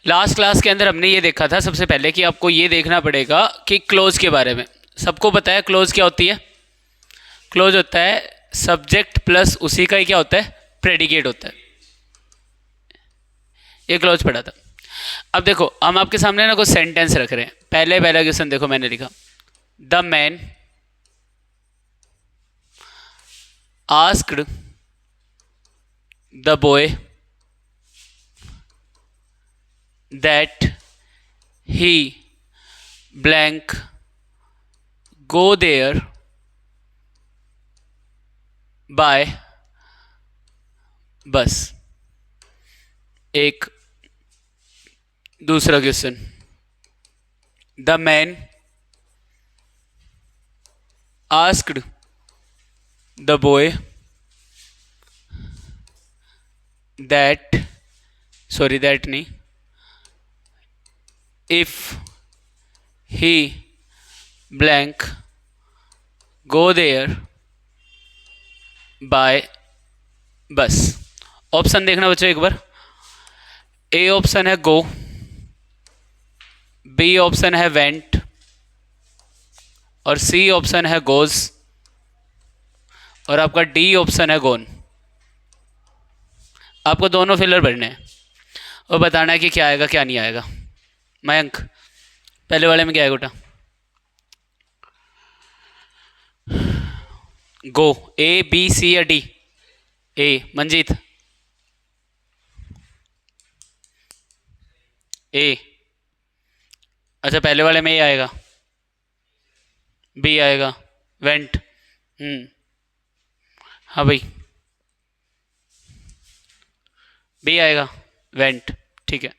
Last class के अंदर हमने ये देखा था सबसे पहले कि आपको ये देखना पड़ेगा कि क्लोज के बारे में। सबको पता है क्लोज क्या होती है? क्लोज होता है सब्जेक्ट प्लस उसी का ही क्या होता है, प्रेडिकेट होता है। ये क्लोज पढ़ा था। अब देखो हम आपके सामने ना कुछ सेंटेंस रख रहे हैं। पहला क्वेश्चन देखो, मैंने लिखा the man asked the boy that he blank go there by bus. एक दूसरा question, the man asked the boy that, sorry that नहीं, if he blank go there by bus. Option देखना बच्चों एक बार। ए ऑप्शन है go, B option है went और सी ऑप्शन है गोज और आपका डी ऑप्शन है गोन। आपको दोनों फिलर भरने हैं और बताना है कि क्या आएगा क्या नहीं आएगा। मयंक पहले वाले में क्या आएगा बेटा? गो, ए बी सी या डी? ए। मंजीत ए। अच्छा पहले वाले में ए आएगा, बी आएगा, वेंट। हाँ भाई बी आएगा, वेंट, ठीक है।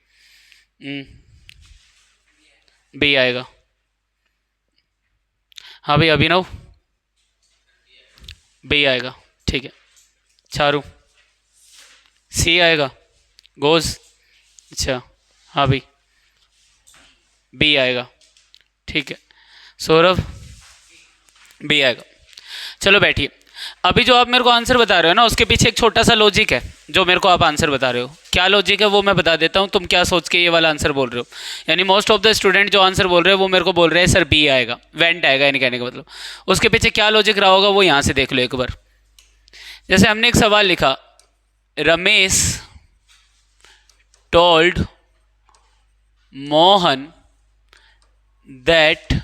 बी आएगा। हाँ भाई अभिनव बी आएगा, ठीक है। चारू सी आएगा, गोज, अच्छा हाँ भाई बी आएगा, ठीक है। सौरभ बी आएगा। चलो बैठिए। अभी जो आप मेरे को आंसर बता रहे हो ना उसके पीछे एक छोटा सा लॉजिक है जो मेरे को आप आंसर बता रहे हो। क्या लॉजिक है वो मैं बता देता हूँ, तुम क्या सोच के ये वाला आंसर बोल रहे हो। यानी मोस्ट ऑफ द स्टूडेंट जो आंसर बोल रहे हैं वो मेरे को बोल रहे हैं सर बी आएगा, वेंट आएगा, यानी कहने का मतलब उसके पीछे क्या लॉजिक रहा होगा वो यहाँ से देख लो एक बार। जैसे हमने एक सवाल लिखा, Ramesh told Mohan that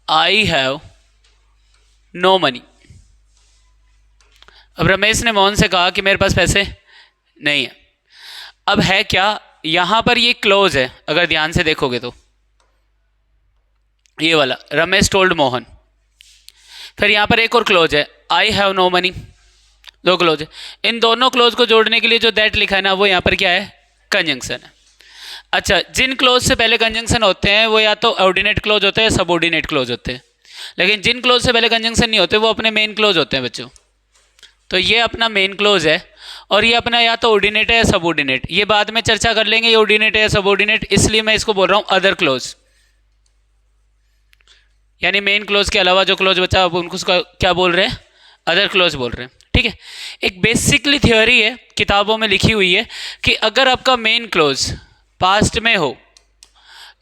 I have no money. अब रमेश ने मोहन से कहा कि मेरे पास पैसे नहीं है। अब है क्या, यहां पर ये क्लोज है, अगर ध्यान से देखोगे तो ये वाला रमेश टोल्ड मोहन। फिर यहां पर एक और क्लोज है, आई हैव नो मनी। दो क्लोज है। इन दोनों क्लोज को जोड़ने के लिए जो दैट लिखा है ना वो यहां पर क्या है, कंजंक्शन है। अच्छा जिन क्लोज से पहले कंजंक्शन होते हैं वो या तो ऑर्डिनेट क्लोज होते हैं, सबऑर्डिनेट क्लोज होते हैं। लेकिन जिन क्लोज से पहले कंजंक्शन नहीं होते वो अपने मेन क्लोज होते हैं बच्चों। तो ये अपना मेन क्लोज है और ये अपना या तो ऑर्डिनेट है या सबऑर्डिनेट। ये बाद में चर्चा कर लेंगे ये ऑर्डिनेट है या सबऑर्डिनेट, इसलिए मैं इसको बोल रहा हूं अदर क्लोज। यानी मेन क्लोज के अलावा जो क्लोज बचा अब उनको क्या बोल रहे हैं, अदर क्लोज बोल रहे हैं, ठीक है। एक बेसिकली थ्योरी है किताबों में लिखी हुई है कि अगर आपका मेन क्लोज पास्ट में हो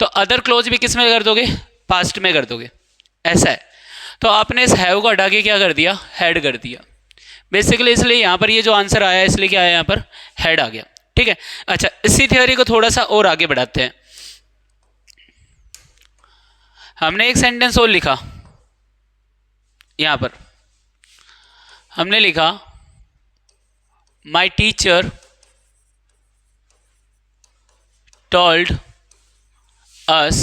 तो अदर क्लोज भी किस में कर दोगे, पास्ट में कर दोगे, ऐसा है। तो आपने इस हैव को हटा के क्या कर दिया, हैड कर दिया बेसिकली। इसलिए यहां पर ये जो आंसर आया इसलिए क्या आया, यहां पर हैड आ गया, ठीक है। अच्छा इसी थ्योरी को थोड़ा सा और आगे बढ़ाते हैं। हमने एक सेंटेंस और लिखा, यहां पर हमने लिखा my teacher told us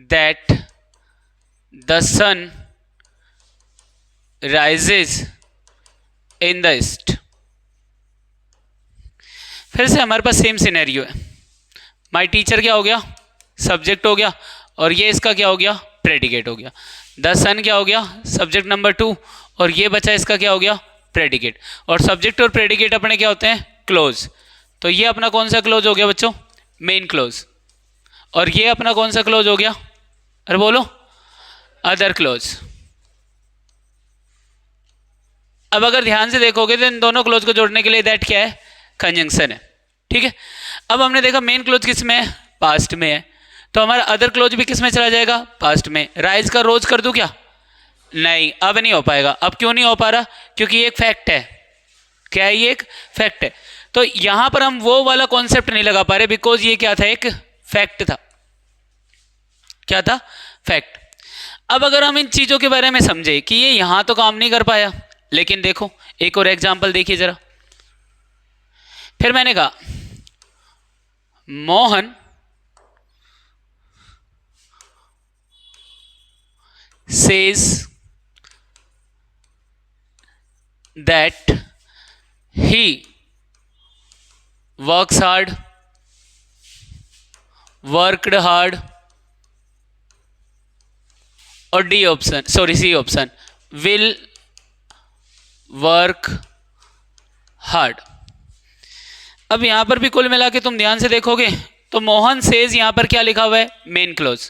that the sun rises in the east. फिर से हमारे पास सेम सिनेरियो है। माई टीचर क्या हो गया, सब्जेक्ट हो गया और ये इसका क्या हो गया, प्रेडिकेट हो गया। द सन क्या हो गया, सब्जेक्ट नंबर 2 और ये बचा इसका क्या हो गया, प्रेडिकेट। और सब्जेक्ट और प्रेडिकेट अपने क्या होते हैं, क्लोज। तो ये अपना कौन सा क्लोज हो गया बच्चों, मेन क्लोज। और ये अपना कौन सा क्लोज हो गया, अरे बोलो, अदर क्लोज। अब अगर ध्यान से देखोगे तो इन दोनों क्लोज को जोड़ने के लिए दैट क्या है, कंजंक्शन है, ठीक है। अब हमने देखा मेन क्लोज किस में है, पास्ट में है, तो हमारा अदर क्लोज भी किस में चला जाएगा, पास्ट में। राइज का रोज कर दूं क्या, नहीं, अब नहीं हो पाएगा। अब क्यों नहीं हो पा रहा, क्योंकि ये एक फैक्ट है। क्या है, ये एक फैक्ट है। तो यहां पर हम वो वाला कॉन्सेप्ट नहीं लगा पा रहे, बिकॉज ये क्या था, एक फैक्ट था। क्या था, फैक्ट। अब अगर हम इन चीजों के बारे में समझे कि ये यहां तो काम नहीं कर पाया, लेकिन देखो एक और एग्जांपल देखिए जरा। फिर मैंने कहा Mohan says that he works hard, worked hard, और D option, sorry C option, will work hard. अब यहां पर भी कुल मिला के तुम ध्यान से देखोगे तो मोहन सेज यहां पर क्या लिखा हुआ है, मेन क्लोज,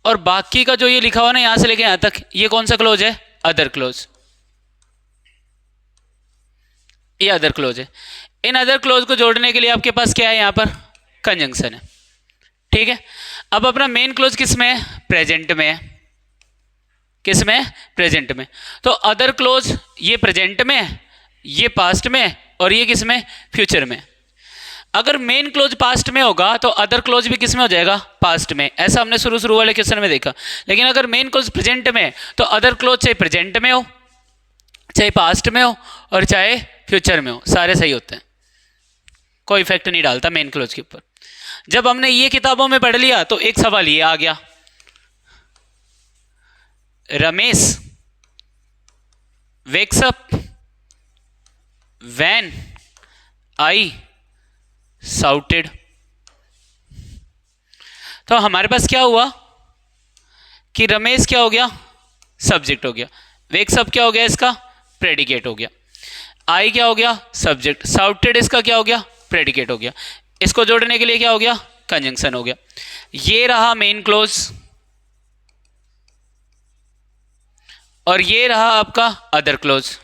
और बाकी का जो ये लिखा हुआ ना यहां से लेके यहां तक, ये कौन सा क्लोज है, अदर क्लोज। ये अदर क्लोज है। इन अदर क्लोज को जोड़ने के लिए आपके पास क्या है, यहां पर कंजंक्शन है। ठीक है, अब अपना मेन क्लोज किस में है, प्रेजेंट में है। किस में है, प्रेजेंट में। तो अदर क्लोज ये प्रेजेंट में है, ये पास्ट में है, और ये किस में, फ्यूचर में। अगर मेन क्लोज पास्ट में होगा तो अदर क्लोज भी किस में हो जाएगा, पास्ट में। ऐसा हमने शुरू वाले क्वेश्चन में देखा। लेकिन अगर मेन क्लोज प्रेजेंट में है तो अदर क्लोज चाहे प्रेजेंट में हो, चाहे पास्ट में हो, और चाहे फ्यूचर में हो, सारे सही होते हैं, कोई इफेक्ट नहीं डालता मेन क्लोज के ऊपर। जब हमने ये किताबों में पढ़ लिया तो एक सवाल ये आ गया, Ramesh wakes up when I shouted। तो हमारे पास क्या हुआ कि रमेश क्या हो गया, सब्जेक्ट हो गया, wakes up क्या हो गया, इसका प्रेडिकेट हो गया, आई क्या हो गया, सब्जेक्ट, शाउटेड इसका क्या हो गया, प्रेडिकेट हो गया। इसको जोड़ने के लिए क्या हो गया, कंजंक्शन हो गया। ये रहा मेन क्लोज, और ये रहा आपका अदर क्लोज।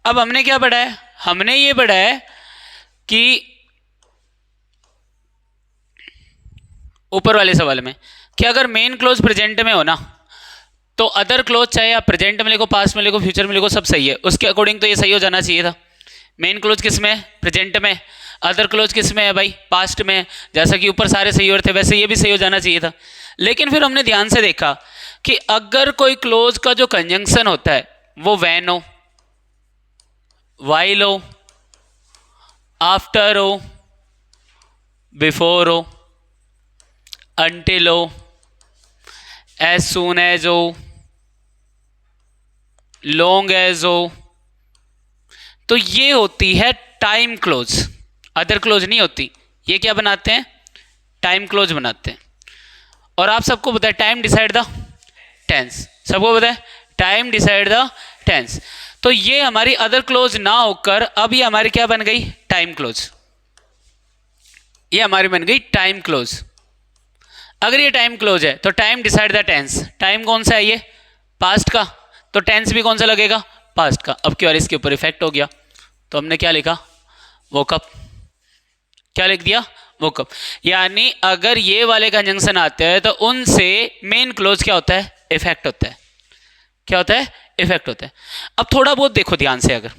अब हमने क्या पढ़ा है, हमने ये पढ़ा है कि ऊपर वाले सवाल में कि अगर मेन क्लोज प्रेजेंट में हो ना तो अदर क्लोज चाहे आप प्रेजेंट में लिखो, पास्ट में लिखो, फ्यूचर में लिखो, सब सही है। उसके अकॉर्डिंग तो ये सही हो जाना चाहिए था। मेन क्लोज किस में है, प्रेजेंट में। अदर क्लोज किस में है भाई, पास्ट में। जैसा कि ऊपर सारे सही हो रहे थे वैसे ये भी सही हो जाना चाहिए था। लेकिन फिर हमने ध्यान से देखा कि अगर कोई क्लोज का जो कंजंक्शन होता है वो व्हेन हो, व्हाइल हो, आफ्टर हो, बिफोर हो, अनटिल हो, एज सून एज हो, लॉन्ग एज हो, तो ये होती है टाइम क्लोज। अदर क्लोज नहीं होती, ये क्या बनाते हैं, टाइम क्लोज बनाते हैं। और आप सबको पता है टाइम डिसाइड द टेंस, सबको पता है टाइम डिसाइड द टेंस। तो ये हमारी अदर क्लोज ना होकर अब ये हमारी क्या बन गई, टाइम क्लोज। ये हमारी बन गई टाइम क्लोज। अगर ये टाइम क्लोज है तो time decide the tense, time कौन सा है, ये पास्ट का, तो टेंस भी कौन सा लगेगा, पास्ट का। अब क्यों इसके ऊपर इफेक्ट हो गया, तो हमने क्या लिखा, वोकअप। क्या लिख दिया, वोकअप। यानी अगर ये वाले कंजंक्शन आते हैं तो उनसे मेन क्लोज क्या होता है, इफेक्ट होता है। क्या होता है, इफेक्ट होता है। अब थोड़ा बहुत देखो ध्यान से, अगर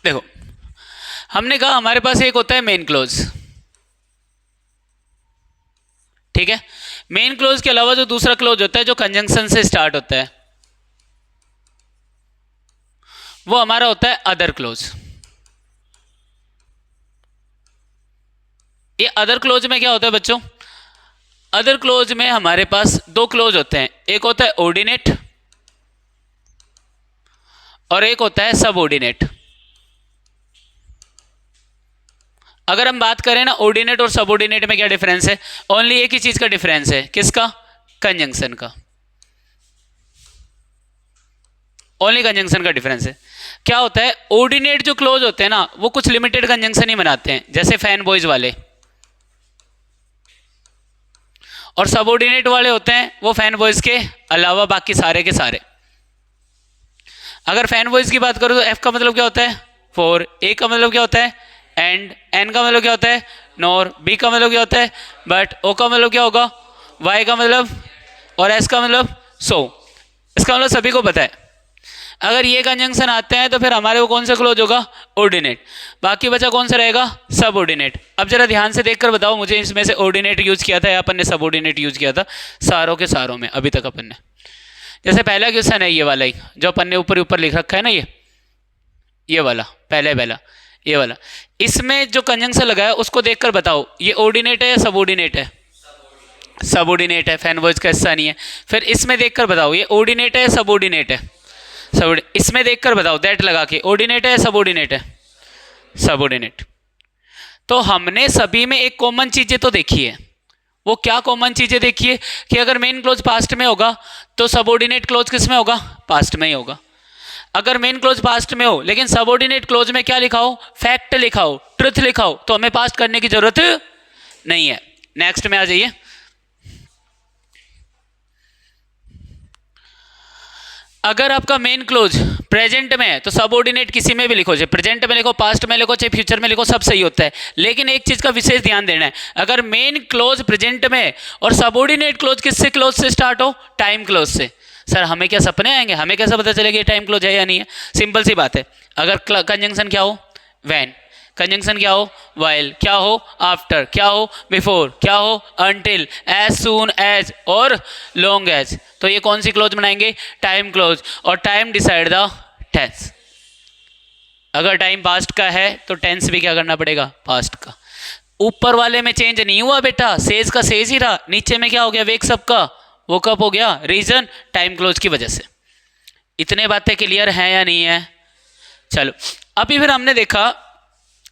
देखो हमने कहा हमारे पास एक होता है मेन क्लोज, ठीक है। मेन क्लोज के अलावा जो दूसरा क्लोज होता है जो कंजंक्शन से स्टार्ट होता है वो हमारा होता है अदर क्लोज। ये अदर क्लोज में क्या होता है बच्चों, अदर क्लोज में हमारे पास दो क्लोज होते हैं, एक होता है ऑर्डिनेट और एक होता है सबऑर्डिनेट। अगर हम बात करें ना ऑर्डिनेट और सबऑर्डिनेट में क्या डिफरेंस है, ओनली एक ही चीज का डिफरेंस है, किसका, कंजंक्शन का। ओनली कंजंक्शन का डिफरेंस है। क्या होता है, ऑर्डिनेट जो क्लोज होते हैं ना वो कुछ लिमिटेड कंजंक्शन ही बनाते हैं, जैसे फैन बॉयज वाले, और सबऑर्डिनेट वाले होते हैं वो फैन बॉयज के अलावा बाकी सारे के सारे। अगर फैन वॉइस की बात करो तो एफ का मतलब क्या होता है फॉर, ए का मतलब क्या होता है एंड, एन का मतलब क्या होता है नॉर, बी का मतलब क्या होता है बट, ओ का मतलब क्या होगा वाई का मतलब, और एस का मतलब सो। इसका मतलब सभी को पता है। अगर ये कंजंक्शन आते हैं तो फिर हमारे को कौन सा क्लोज होगा ऑर्डिनेट, बाकी बचा कौन सा रहेगा सब ऑर्डिनेट। अब जरा ध्यान से देखकर बताओ मुझे, इसमें से ऑर्डिनेट यूज किया था या अपन ने सब ऑर्डिनेट यूज किया था सारों के सारों में अभी तक अपन ने। जैसे पहला क्वेश्चन है ये वाला ही जो अपन ने ऊपर ऊपर लिख रखा है ना, ये वाला पहला ये वाला, इसमें जो कंजंक्शन लगा है उसको देखकर बताओ ये ऑर्डिनेट है या सब ऑर्डिनेट है, सब ऑर्डिनेट है, फैन वर्ड्स का हिस्सा नहीं है। फिर इसमें देखकर बताओ ये ऑर्डिनेट है या सब ऑर्डिनेट है, सब, इसमें देखकर बताओ दैट लगा के ऑर्डिनेट है या सब ऑर्डिनेट है, सब ऑर्डिनेट। तो हमने सभी में एक कॉमन चीजें तो देखी है, वो क्या कॉमन चीजें देखी है कि अगर मेन क्लोज पास्ट में होगा तो सबऑर्डिनेट क्लोज किस में होगा पास्ट में ही होगा। अगर मेन क्लोज पास्ट में हो लेकिन सबऑर्डिनेट क्लोज में क्या लिखा हो फैक्ट लिखा हो, ट्रुथ लिखा हो, तो हमें पास्ट करने की जरूरत नहीं है। नेक्स्ट में आ जाइए। अगर आपका मेन क्लोज प्रेजेंट में है तो सबऑर्डिनेट किसी में भी लिखो, चाहे प्रेजेंट में लिखो, पास्ट में लिखो, चाहे फ्यूचर में लिखो, सब सही होता है। लेकिन एक चीज का विशेष ध्यान देना है, अगर मेन क्लोज प्रेजेंट में है और सबऑर्डिनेट क्लोज किससे क्लोज से स्टार्ट हो टाइम क्लोज से। सर हमें क्या सपने आएंगे, हमें कैसा पता चलेगा टाइम क्लोज है या नहीं है। सिंपल सी बात है, अगर कंजंक्शन क्या हो व्हेन, कंजंक्शन क्या हो वाइल, क्या हो आफ्टर, क्या हो बिफोर, क्या हो अनटिल, एज सून एज और लॉन्ग एज, तो ये कौन सी क्लोज बनाएंगे टाइम क्लोज। और टाइम डिसाइड द टेंस। अगर टाइम पास्ट का है तो टेंस भी क्या करना पड़ेगा पास्ट का। ऊपर वाले में चेंज नहीं हुआ बेटा, सेज का सेज ही रहा, नीचे में क्या हो गया वेक सब का वो कब हो गया, रीजन टाइम क्लोज की वजह से। इतने बातें क्लियर हैं या नहीं है। चलो अभी फिर हमने देखा,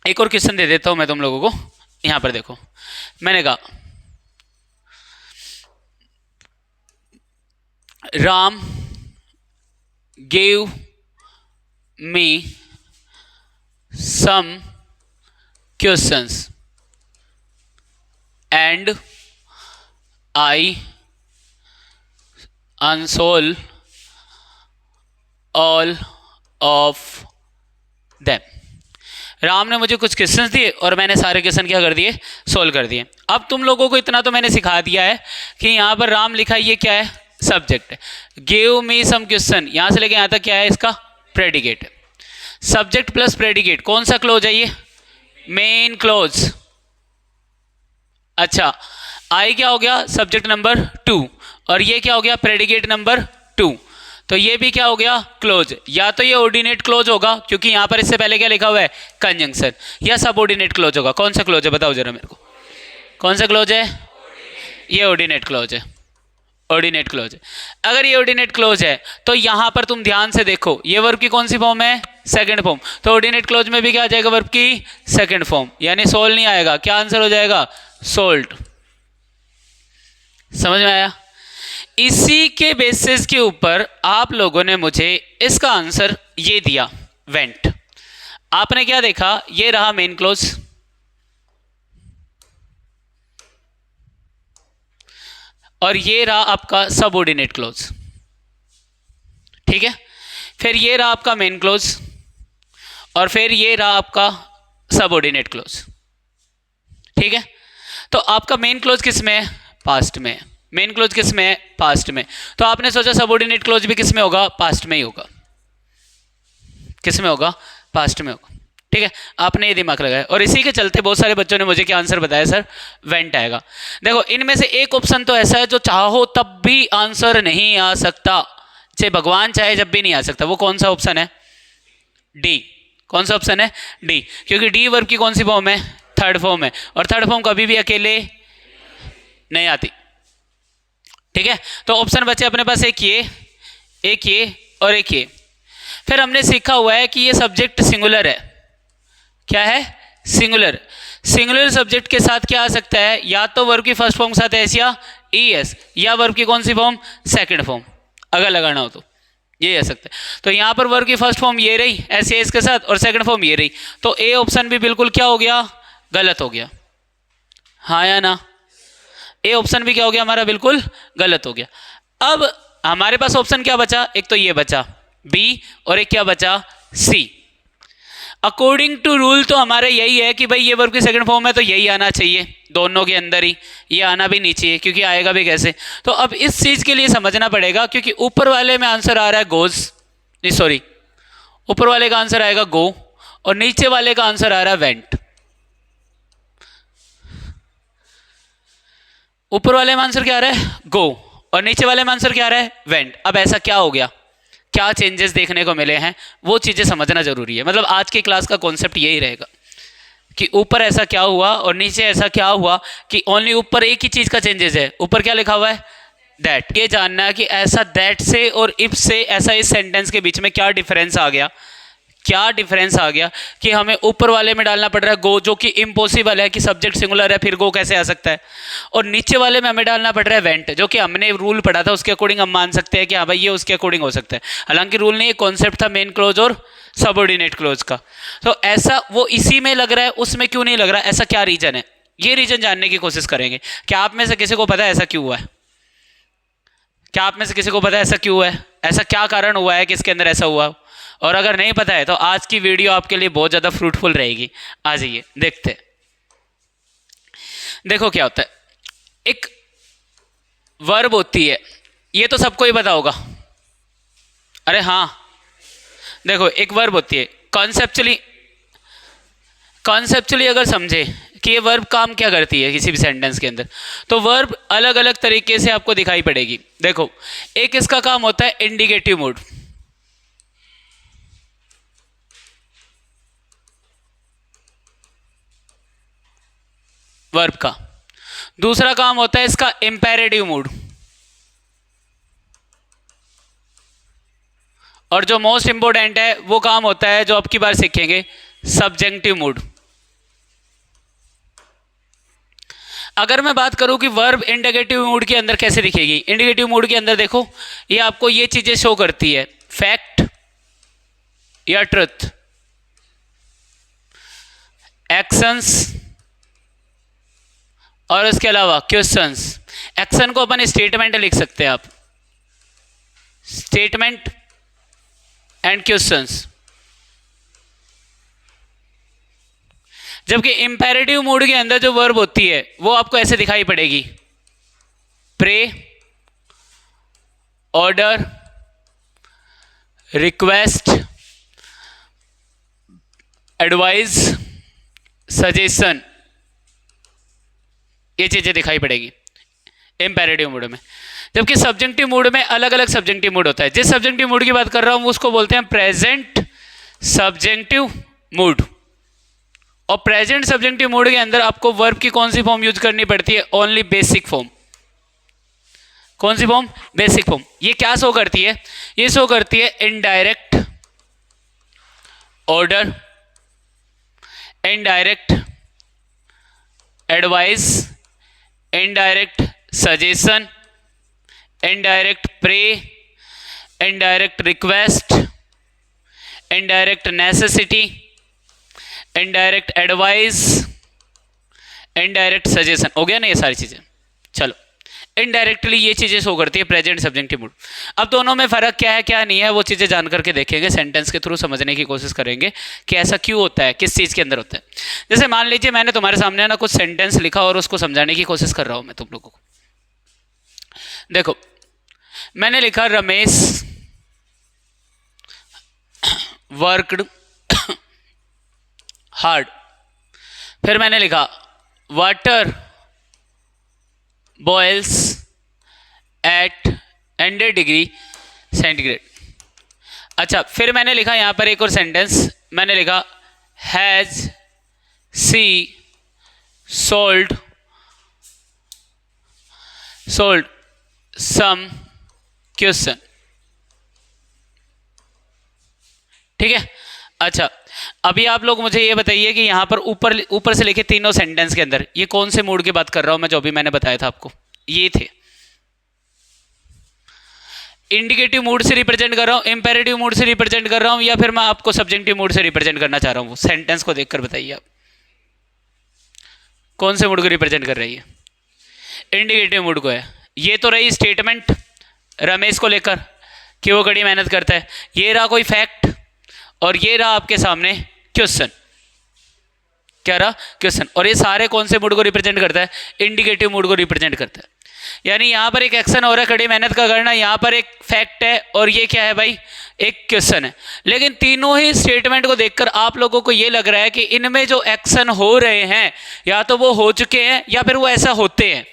एक और क्वेश्चन दे देता हूं मैं तुम लोगों को। यहां पर देखो मैंने कहा Ram gave me some questions and I unsolved all of them। Ram ने मुझे कुछ क्वेश्चंस दिए और मैंने सारे क्वेश्चन क्या कर दिए सोल्व कर दिए। अब तुम लोगों को इतना तो मैंने सिखा दिया है कि यहाँ पर राम लिखा है, ये क्या है सब्जेक्ट है, गिव मी सम क्वेश्चन यहाँ से लेके यहाँ तक क्या है इसका प्रेडिकेट। सब्जेक्ट प्लस प्रेडिकेट कौन सा क्लोज है ये मेन क्लोज। अच्छा आई क्या हो गया सब्जेक्ट नंबर 2 और ये क्या हो गया प्रेडिकेट नंबर 2, तो ये भी क्या हो गया क्लोज। या तो ये ऑर्डिनेट क्लोज होगा क्योंकि यहां पर इससे पहले क्या लिखा हुआ है कंजंक्शन, या सबऑर्डिनेट क्लोज होगा। कौन सा क्लोज है बताओ जरा मेरे को, कौन सा क्लोज है, ये ऑर्डिनेट क्लोज है, ऑर्डिनेट क्लोज है। अगर ये ऑर्डिनेट क्लोज है तो यहां पर तुम ध्यान से देखो ये वर्ब की कौन सी फॉर्म है सेकंड फॉर्म, तो ऑर्डिनेट क्लोज में भी क्या आ जाएगा वर्ब की सेकंड फॉर्म, यानी सोल नहीं आएगा, क्या आंसर हो जाएगा सोल्ट। समझ में आया। इसी के बेसिस के ऊपर आप लोगों ने मुझे इसका आंसर ये दिया वेंट। आपने क्या देखा, ये रहा मेन क्लोज और ये रहा आपका सबऑर्डिनेट क्लोज, ठीक है। फिर ये रहा आपका मेन क्लोज और फिर ये रहा आपका सबऑर्डिनेट क्लोज, ठीक है। तो आपका मेन क्लोज किस में है पास्ट में, मेन क्लोज किस में है पास्ट में, तो आपने सोचा सबऑर्डिनेट क्लोज भी किस में होगा पास्ट में ही होगा, किस में होगा पास्ट में होगा, ठीक है। आपने ये दिमाग लगाया और इसी के चलते बहुत सारे बच्चों ने मुझे क्या आंसर बताया सर वेंट आएगा। देखो इनमें से एक ऑप्शन तो ऐसा है जो चाहो तब भी आंसर नहीं आ सकता, चाहे भगवान चाहे जब भी नहीं आ सकता। वो कौन सा ऑप्शन है डी, कौन सा ऑप्शन है डी, क्योंकि डी वर्ब की कौन सी फॉर्म है थर्ड फॉर्म है और थर्ड फॉर्म कभी भी अकेले नहीं आती, ठीक है। तो ऑप्शन बचे अपने पास एक ये और एक ये। फिर हमने सीखा हुआ है कि ये सब्जेक्ट सिंगुलर है, क्या है सिंगुलर। सिंगुलर सब्जेक्ट के साथ क्या आ सकता है, या तो वर्ब की फर्स्ट फॉर्म के साथ एस या ईएस, या वर्ब की कौन सी फॉर्म सेकंड फॉर्म, अगर लगाना हो तो ये आ सकता है। तो यहाँ पर वर्ब की फर्स्ट फॉर्म ये रही एस एस के साथ और सेकंड फॉर्म ये रही, तो ए ऑप्शन भी बिल्कुल क्या हो गया गलत हो गया, हाँ या ना। ए ऑप्शन भी क्या हो गया हमारा बिल्कुल गलत हो गया। अब हमारे पास ऑप्शन क्या बचा, एक तो ये बचा बी, और एक क्या बचा, सी। अकॉर्डिंग टू रूल तो हमारा यही है कि भाई ये वर्ब की सेकंड फॉर्म है तो यही आना चाहिए, दोनों के अंदर ही, ये आना भी नहीं चाहिए क्योंकि आएगा भी कैसे। तो अब इस चीज़ के लिए समझना पड़ेगा, क्योंकि ऊपर वाले में आंसर आ रहा है गोज, नहीं सॉरी, ऊपर वाले का आंसर आएगा गो और नीचे वाले का आंसर आ रहा है वेंट। ऊपर वाले में आंसर क्या आ रहा है, गो, और नीचे वाले में आंसर क्या आ रहा है, वेंट। अब ऐसा क्या हो गया, क्या चेंजेस देखने को मिले हैं, वो चीज़ें समझना जरूरी है। मतलब आज की क्लास का कॉन्सेप्ट यही रहेगा कि ऊपर ऐसा क्या हुआ और नीचे ऐसा क्या हुआ, कि ओनली ऊपर एक ही चीज़ का चेंजेस है, ऊपर क्या लिखा हुआ है, दैट। ये जानना है कि ऐसा दैट से और इफ से ऐसा इस सेंटेंस के बीच में क्या डिफरेंस आ गया, क्या डिफरेंस आ गया कि हमें ऊपर वाले में डालना पड़ रहा है गो, जो कि इम्पॉसिबल है कि सब्जेक्ट सिंगुलर है फिर गो कैसे आ सकता है, और नीचे वाले में हमें डालना पड़ रहा है वेंट, जो कि हमने रूल पढ़ा था उसके अकॉर्डिंग हम मान सकते हैं कि हाँ भाई ये उसके अकॉर्डिंग हो सकता है। हालांकि रूल नहीं, कॉन्सेप्ट था मेन क्लोज और सबऑर्डिनेट क्लोज का। तो ऐसा वो इसी में लग रहा है, उसमें क्यों नहीं लग रहा, ऐसा क्या रीजन है, ये रीजन जानने की कोशिश करेंगे। क्या आप में से किसी को पता है ऐसा क्यों हुआ है, क्या आप में से किसी को पता है ऐसा क्यों हुआ है, ऐसा क्या कारण हुआ है कि इसके अंदर ऐसा हुआ। और अगर नहीं पता है तो आज की वीडियो आपके लिए बहुत ज़्यादा फ्रूटफुल रहेगी। आ जाइए देखते हैं। देखो क्या होता है, एक वर्ब होती है, ये तो सबको ही पता होगा, अरे हाँ, देखो एक वर्ब होती है, कॉन्सेप्चुअली अगर समझे कि ये वर्ब काम क्या करती है किसी भी सेंटेंस के अंदर, तो वर्ब अलग अलग तरीके से आपको दिखाई पड़ेगी। देखो एक इसका काम होता है इंडिकेटिव मूड, वर्ब का। दूसरा काम होता है इसका इंपेरेटिव मूड, और जो मोस्ट इंपॉर्टेंट है वो काम होता है जो आपकी बार सीखेंगे, सब्जेक्टिव मूड। अगर मैं बात करूं कि वर्ब इंडिकेटिव मूड के अंदर कैसे दिखेगी, इंडिकेटिव मूड के अंदर देखो ये आपको ये चीजें शो करती है, फैक्ट या ट्रुथ, एक्शंस और उसके अलावा क्वेश्चंस। एक्शन को अपन स्टेटमेंट लिख सकते हैं आप, स्टेटमेंट एंड क्वेश्चंस। जबकि इंपेरेटिव मूड के अंदर जो वर्ब होती है वो आपको ऐसे दिखाई पड़ेगी, pray, order, request, advice, suggestion, ये चीजें दिखाई पड़ेगी इंपेरेटिव मूड में। जबकि सब्जेक्टिव मूड में अलग अलग सब्जेक्टिव मूड होता है। जिस सब्जेक्टिव मूड की बात कर रहा हूं उसको बोलते हैं प्रेजेंट सब्जेक्टिव मूड। और प्रेजेंट सब्जेक्टिव मूड के अंदर आपको वर्ब की कौन सी फॉर्म यूज करनी पड़ती है, ओनली बेसिक फॉर्म। कौन सी फॉर्म, बेसिक फॉर्म। ये क्या शो करती है, ये शो करती है indirect order, indirect advice, indirect suggestion, indirect pray, indirect request, indirect necessity, indirect advice, indirect suggestion. हो गया ना ये सारी चीजें। चलो इनडायरेक्टली ये चीजें शो करती है प्रेजेंट सब्जेक्टिव मूड। अब दोनों में फर्क क्या है क्या नहीं है वो चीजें जान करके देखेंगे, सेंटेंस के थ्रू समझने की कोशिश करेंगे कि ऐसा क्यों होता है, किस चीज के अंदर होता है। जैसे मान लीजिए मैंने तुम्हारे सामने ना कुछ सेंटेंस लिखा और उसको समझाने की कोशिश कर रहा हूं मैं तुम लोगों को। देखो मैंने लिखा रमेश वर्कड हार्ड, फिर मैंने लिखा water boils at 100 degree centigrade. अच्छा फिर मैंने लिखा यहां पर एक और सेंटेंस, मैंने लिखा has she solved some question. ठीक है। अच्छा अभी आप लोग मुझे ये बताइए कि यहां पर ऊपर से लेके तीनों सेंटेंस के अंदर ये कौन से मूड की बात कर रहा हूं मैं, जो अभी मैंने बताया था आपको ये थे। इंडिकेटिव मूड से रिप्रेजेंट कर रहा हूं, इंपेरेटिव मूड से रिप्रेजेंट कर रहा हूं, या फिर मैं आपको सब्जेक्टिव मूड से रिप्रेजेंट करना चाह रहा हूं। सेंटेंस को देखकर बताइए आप कौन से मूड को रिप्रेजेंट कर रही है। इंडिकेटिव मूड को है। ये तो रही स्टेटमेंट रमेश को लेकर, कि वो कड़ी मेहनत करता है। ये रहा कोई फैक्ट और ये रहा आपके सामने क्वेश्चन। क्या रहा? क्वेश्चन। और ये सारे कौन से मूड को रिप्रेजेंट करता है? इंडिकेटिव मूड को रिप्रेजेंट करता है। यानी यहाँ पर एक एक्शन हो रहा है कड़ी मेहनत का करना, यहाँ पर एक फैक्ट है और ये क्या है भाई? एक क्वेश्चन है। लेकिन तीनों ही स्टेटमेंट को देखकर आप लोगों को ये लग रहा है कि इनमें जो एक्शन हो रहे हैं या तो वो हो चुके हैं या फिर वो ऐसा होते हैं।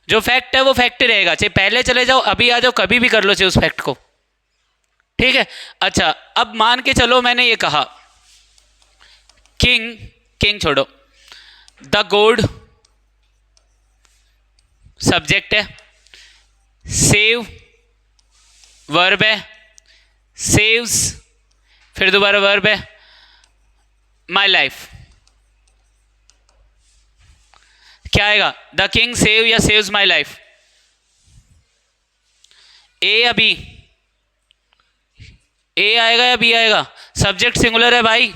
जो फैक्ट है वो फैक्ट रहेगा, चाहे पहले चले जाओ, अभी आ जाओ, कभी भी कर लो चाहे उस फैक्ट को। ठीक है। अच्छा, अब मान के चलो मैंने ये कहा किंग छोड़ो, द गोड सब्जेक्ट है, सेव वर्ब है, सेव्स फिर दोबारा वर्ब है, माई लाइफ। क्या आएगा? द किंग सेव या सेव्स माई लाइफ? ए या बी? ए आएगा या बी आएगा? सब्जेक्ट सिंगुलर है भाई,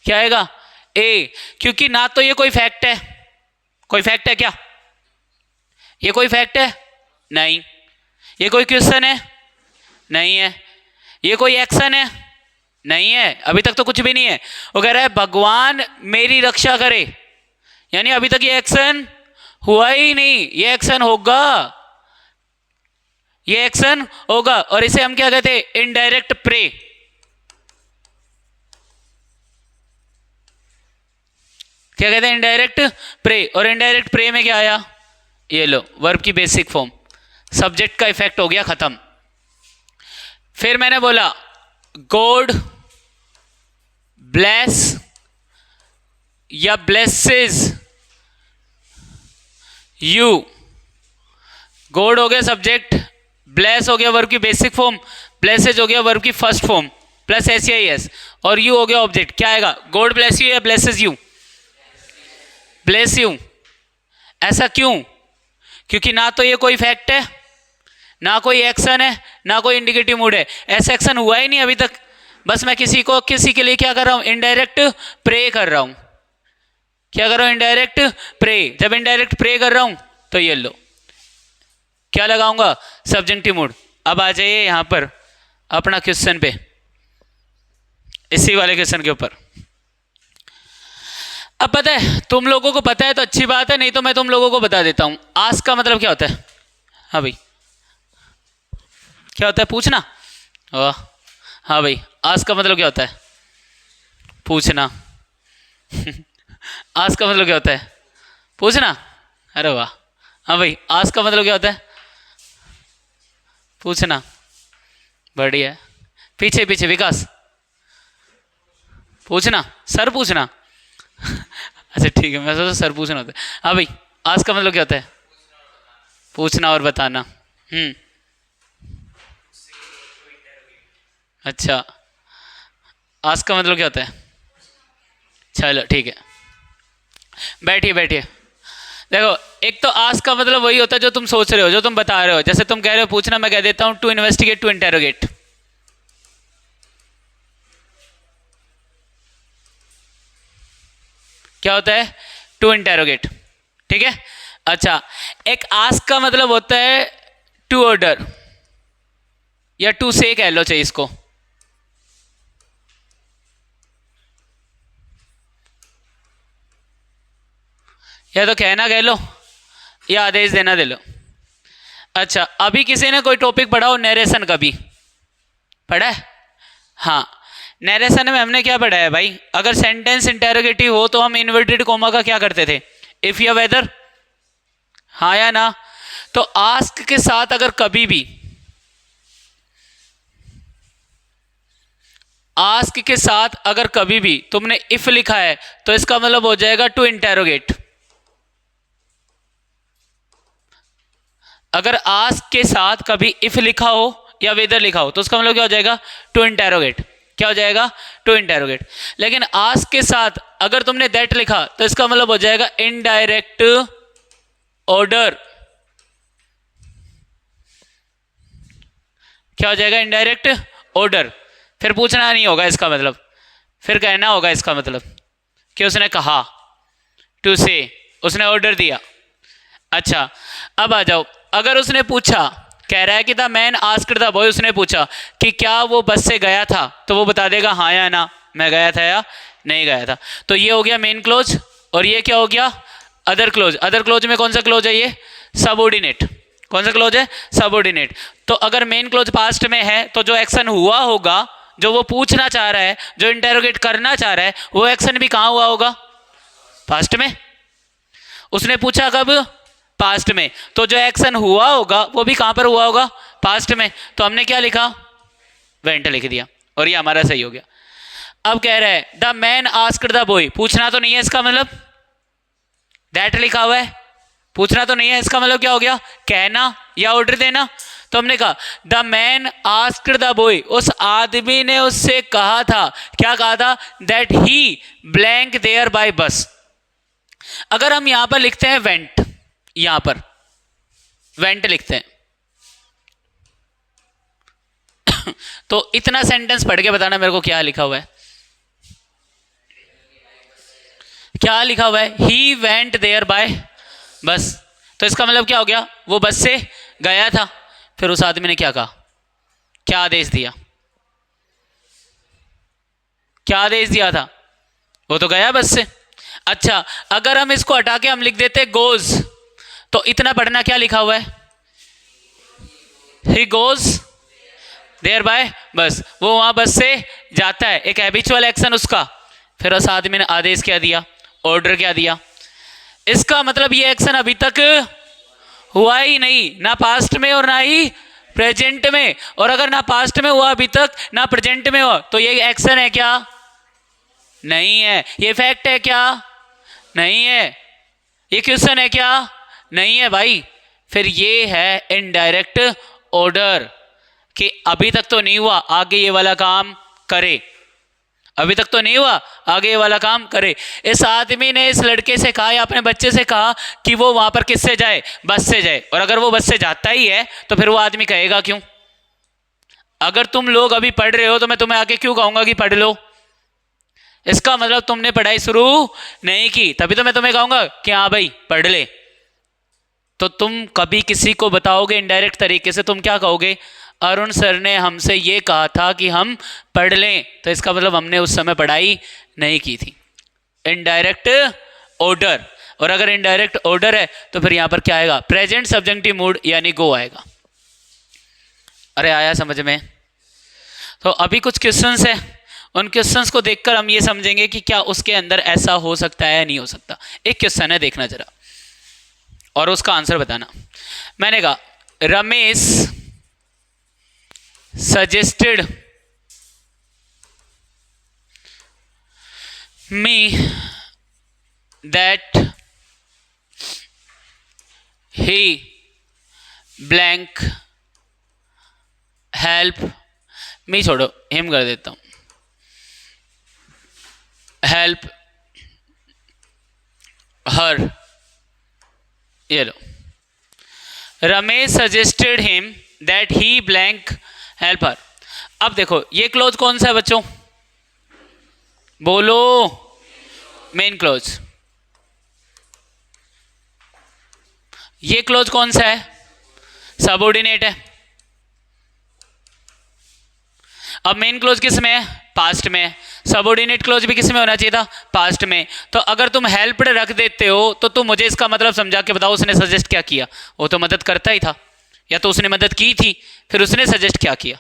क्या आएगा? ए। क्योंकि ना तो ये कोई फैक्ट है, कोई फैक्ट है क्या? ये कोई फैक्ट है? नहीं। ये कोई क्वेश्चन है? नहीं है। ये कोई एक्शन है? नहीं है। अभी तक तो कुछ भी नहीं है। वो कह रहा है भगवान मेरी रक्षा करे, यानी अभी तक ये एक्शन हुआ ही नहीं, ये एक्शन होगा, ये एक्शन होगा। और इसे हम क्या कहते हैं? Indirect pray. क्या कहते हैं? Indirect pray. और इनडायरेक्ट प्रे में क्या आया? ये लो, वर्ब की बेसिक फॉर्म, सब्जेक्ट का इफेक्ट हो गया खत्म। फिर मैंने बोला गॉड ब्लेस या ब्लेसेस यू। गॉड हो गया सब्जेक्ट, ब्लेस हो गया वर्ब की बेसिक फॉर्म, ब्लेसेस हो गया वर्ब की फर्स्ट फॉर्म प्लस एस या एस, और यू हो गया ऑब्जेक्ट। क्या आएगा? गॉड ब्लेस यू या ब्लेसेस यू? Bless you. ऐसा क्यों? क्योंकि ना तो ये कोई फैक्ट है, ना कोई एक्शन है, ना कोई इंडिकेटिव मूड है। ऐसा एक्शन हुआ ही नहीं अभी तक। बस मैं किसी के लिए क्या कर रहा हूं? इनडायरेक्ट प्रे कर रहा हूं। क्या कर रहा हूं? Indirect pray. जब इनडायरेक्ट प्रे कर रहा हूं तो ये लो, क्या लगाऊंगा? Subjective mood. अब आ जाइए यहां पर अपना क्वेश्चन पे, इसी वाले क्वेश्चन के ऊपर। अब पता है, तुम लोगों को पता है तो अच्छी बात है, नहीं तो मैं तुम लोगों को बता देता हूं। आस्क का मतलब क्या होता है? हाँ भाई, क्या होता है? पूछना। वाह, हाँ भाई, आस्क का मतलब क्या होता है? पूछना। आस्क का मतलब क्या होता है? पूछना। अरे वाह, हाँ भाई, आस्क का मतलब क्या होता है? पूछना। बढ़िया। पीछे पीछे विकास, पूछना, सर पूछना। अच्छा ठीक है, मैं सोचा सर पूछना होता है। हाँ भाई, आस्क का मतलब क्या होता है? पूछना और बताना। अच्छा, आस्क का मतलब क्या होता है? चलो ठीक है, बैठिए बैठिए। देखो, एक तो आस्क का मतलब वही होता है जो तुम सोच रहे हो, जो तुम बता रहे हो। जैसे तुम कह रहे हो पूछना, मैं कह देता हूं टू इन्वेस्टिगेट, टू इंटेरोगेट। क्या होता है? To interrogate. ठीक है। अच्छा, एक आस्क का मतलब होता है टू ऑर्डर या टू से कह लो चाहिए इसको। या तो कहना कह लो या आदेश देना दे लो। अच्छा, अभी किसी ने कोई टॉपिक पढ़ा हो नरेशन का? भी पढ़ा है? हाँ, नरेशन में हमने क्या पढ़ा है भाई? अगर सेंटेंस इंटेरोगेटिव हो तो हम इन्वर्टेड कोमा का क्या करते थे? इफ या वेदर। हाँ या ना? तो आस्क के साथ अगर कभी भी, आस्क के साथ अगर कभी भी तुमने इफ लिखा है तो इसका मतलब हो जाएगा टू इंटेरोगेट। अगर आस्क के साथ कभी इफ लिखा हो या वेदर लिखा हो तो उसका मतलब क्या हो जाएगा? To interrogate. क्या हो जाएगा? To interrogate. लेकिन आस्क के साथ अगर तुमने दैट लिखा तो इसका मतलब हो जाएगा इनडायरेक्ट ऑर्डर। क्या हो जाएगा? Indirect order. फिर पूछना नहीं होगा इसका मतलब, फिर कहना होगा इसका मतलब कि उसने कहा, टू से, उसने ऑर्डर दिया। अच्छा, अब आ जाओ, अगर उसने पूछा कह रहा है कि the man asked the boy, उसने पूछा कि क्या वो बस से गया था, तो वो बता देगा हाँ या ना, मैं गया था या नहीं गया था। तो ये हो गया मेन क्लोज, और ये क्या हो गया अदर क्लोज। अदर क्लोज में कौन सा क्लोज है ये, सबऑर्डिनेट। कौन सा क्लोज है, सबऑर्डिनेट। तो अगर मेन क्लोज पास्ट में है तो जो एक्शन हुआ होगा, जो वो पूछना चाह रहा है, जो इंटेरोगेट करना चाह रहा है, वो एक्शन भी कहाँ हुआ होगा, पास्ट में। उसने पूछा कब, पास्ट में, तो जो एक्शन हुआ होगा वो भी कहां पर हुआ होगा, पास्ट में। तो हमने क्या लिखा, वेंट लिख दिया, और ये हमारा सही हो गया। अब कह रहा है the man asked the boy, पूछना तो नहीं है इसका मतलब, दैट लिखा हुआ है, पूछना तो नहीं है, इसका मतलब क्या हो गया, कहना या ऑर्डर देना। तो हमने कहा the man asked the boy, उस आदमी ने उससे कहा था, क्या कहा था, that he blank there by bus. अगर हम यहां पर लिखते हैं वेंट, यहां पर वेंट लिखते हैं तो इतना सेंटेंस पढ़ के बताना मेरे को क्या लिखा हुआ है, क्या लिखा हुआ है, ही वेंट देयर बाय बस। तो इसका मतलब क्या हो गया, वो बस से गया था। फिर उस आदमी ने क्या कहा, क्या आदेश दिया, क्या आदेश दिया था, वो तो गया बस से। अच्छा, अगर हम इसको हटा के हम लिख देते गोज, तो इतना पढ़ना क्या लिखा हुआ है, ही गोज देयर बाय बस, वो वहां बस से जाता है, एक हैबिचुअल एक्शन उसका। फिर उस आदमी ने आदेश क्या दिया, ऑर्डर क्या दिया। इसका मतलब ये एक्शन अभी तक हुआ ही नहीं, ना पास्ट में और ना ही प्रेजेंट में। और अगर ना पास्ट में हुआ अभी तक, ना प्रेजेंट में हुआ, तो ये एक्शन है क्या, नहीं है। ये फैक्ट है क्या, नहीं है। ये क्वेश्चन है क्या, नहीं है भाई। फिर ये है इनडायरेक्ट ऑर्डर, कि अभी तक तो नहीं हुआ, आगे ये वाला काम करे, अभी तक तो नहीं हुआ, आगे ये वाला काम करे। इस आदमी ने इस लड़के से कहा या अपने बच्चे से कहा कि वो वहां पर किससे जाए, बस से जाए। और अगर वो बस से जाता ही है तो फिर वो आदमी कहेगा क्यों। अगर तुम लोग अभी पढ़ रहे हो तो मैं तुम्हें आगे क्यों कहूंगा कि पढ़ लो। इसका मतलब तुमने पढ़ाई शुरू नहीं की, तभी तो मैं तुम्हें कहूंगा कि हाँ भाई पढ़ ले। तो तुम कभी किसी को बताओगे इनडायरेक्ट तरीके से, तुम क्या कहोगे, अरुण सर ने हमसे ये कहा था कि हम पढ़ लें, तो इसका मतलब हमने उस समय पढ़ाई नहीं की थी। Indirect order. और अगर इनडायरेक्ट ऑर्डर है तो फिर यहां पर क्या आएगा, प्रेजेंट सब्जेक्टिव मूड यानी गो आएगा। अरे आया समझ में। तो अभी कुछ क्वेश्चंस है, उन क्वेश्चंस को देखकर हम ये समझेंगे कि क्या उसके अंदर ऐसा हो सकता है या नहीं हो सकता। एक क्वेश्चन है, देखना जरा और उसका आंसर बताना। मैंने कहा Ramesh suggested me that he blank help me, छोड़ो हिम कर देता हूं, help her, ये लो, Ramesh suggested him that he blank help her. अब देखो ये क्लोज कौन सा है बच्चों, बोलो, मेन क्लोज। ये क्लोज कौन सा है, सबऑर्डिनेट है। अब मेन क्लोज किस में है, पास्ट में है। सबऑर्डिनेट क्लोज भी किस में होना चाहिए था, पास्ट में। तो अगर तुम हेल्प्ड रख देते हो तो तुम मुझे इसका मतलब समझा के बताओ उसने सजेस्ट क्या किया। वो तो मदद करता ही था, या तो उसने मदद की थी, फिर उसने सजेस्ट क्या किया।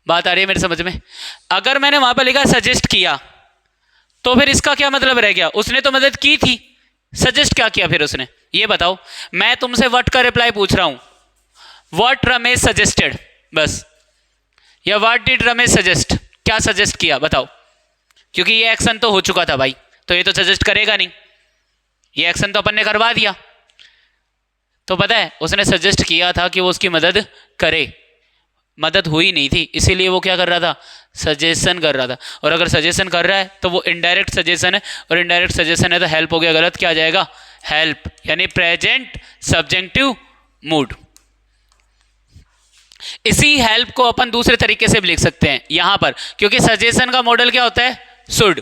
बात आ रही है मेरे समझ में। अगर मैंने वहां पर लिखा सजेस्ट किया तो फिर इसका क्या मतलब रह गया, उसने तो मदद की थी, सजेस्ट क्या किया फिर उसने, ये बताओ। मैं तुमसे व्हाट का रिप्लाई पूछ रहा हूं, व्हाट रमेश सजेस्टेड, बस, या व्हाट डिड रमेश सजेस्ट, क्या सजेस्ट किया बताओ। क्योंकि ये एक्शन तो हो चुका था भाई, तो ये तो सजेस्ट करेगा नहीं, ये एक्शन तो अपन ने करवा दिया। तो पता है उसने सजेस्ट किया था कि वो उसकी मदद करे, मदद हुई नहीं थी, इसीलिए वो क्या कर रहा था, सजेशन कर रहा था। और अगर सजेशन कर रहा है तो वो इनडायरेक्ट सजेशन है, और इनडायरेक्ट सजेशन है तो हेल्प हो गया गलत, क्या आ जाएगा, हेल्प, यानी प्रेजेंट सब्जेक्टिव मूड। इसी हेल्प को अपन दूसरे तरीके से भी लिख सकते हैं यहां पर, क्योंकि सजेशन का मॉडल क्या होता है, शुड,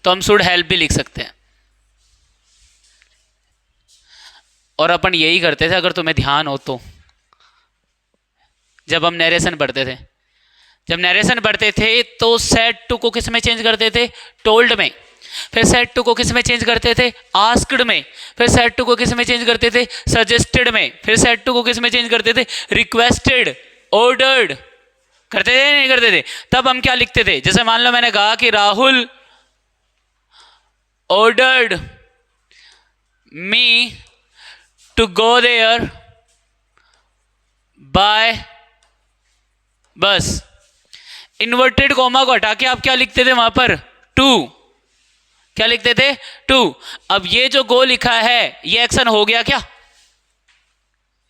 तो हम शुड हेल्प भी लिख सकते हैं। और अपन यही करते थे, अगर तुम्हें ध्यान हो तो, जब हम नरेशन पढ़ते थे। जब नरेशन पढ़ते थे तो सेड टू को किस में चेंज करते थे? टोल्ड में। फिर सेड टू को किस में चेंज करते थे? आस्क्ड में। फिर सेड टू को किस में चेंज करते थे? सजेस्टेड में। फिर सेड टू को किस में चेंज करते थे? Requested, ordered. करते थे नहीं करते थे? तब हम क्या लिखते थे? जैसे मान लो मैंने कहा कि Rahul ordered me to go there by bus. Inverted comma को हटा के आप क्या लिखते थे वहां पर? टू। क्या लिखते थे? टू। अब ये जो गो लिखा है ये एक्शन हो गया क्या?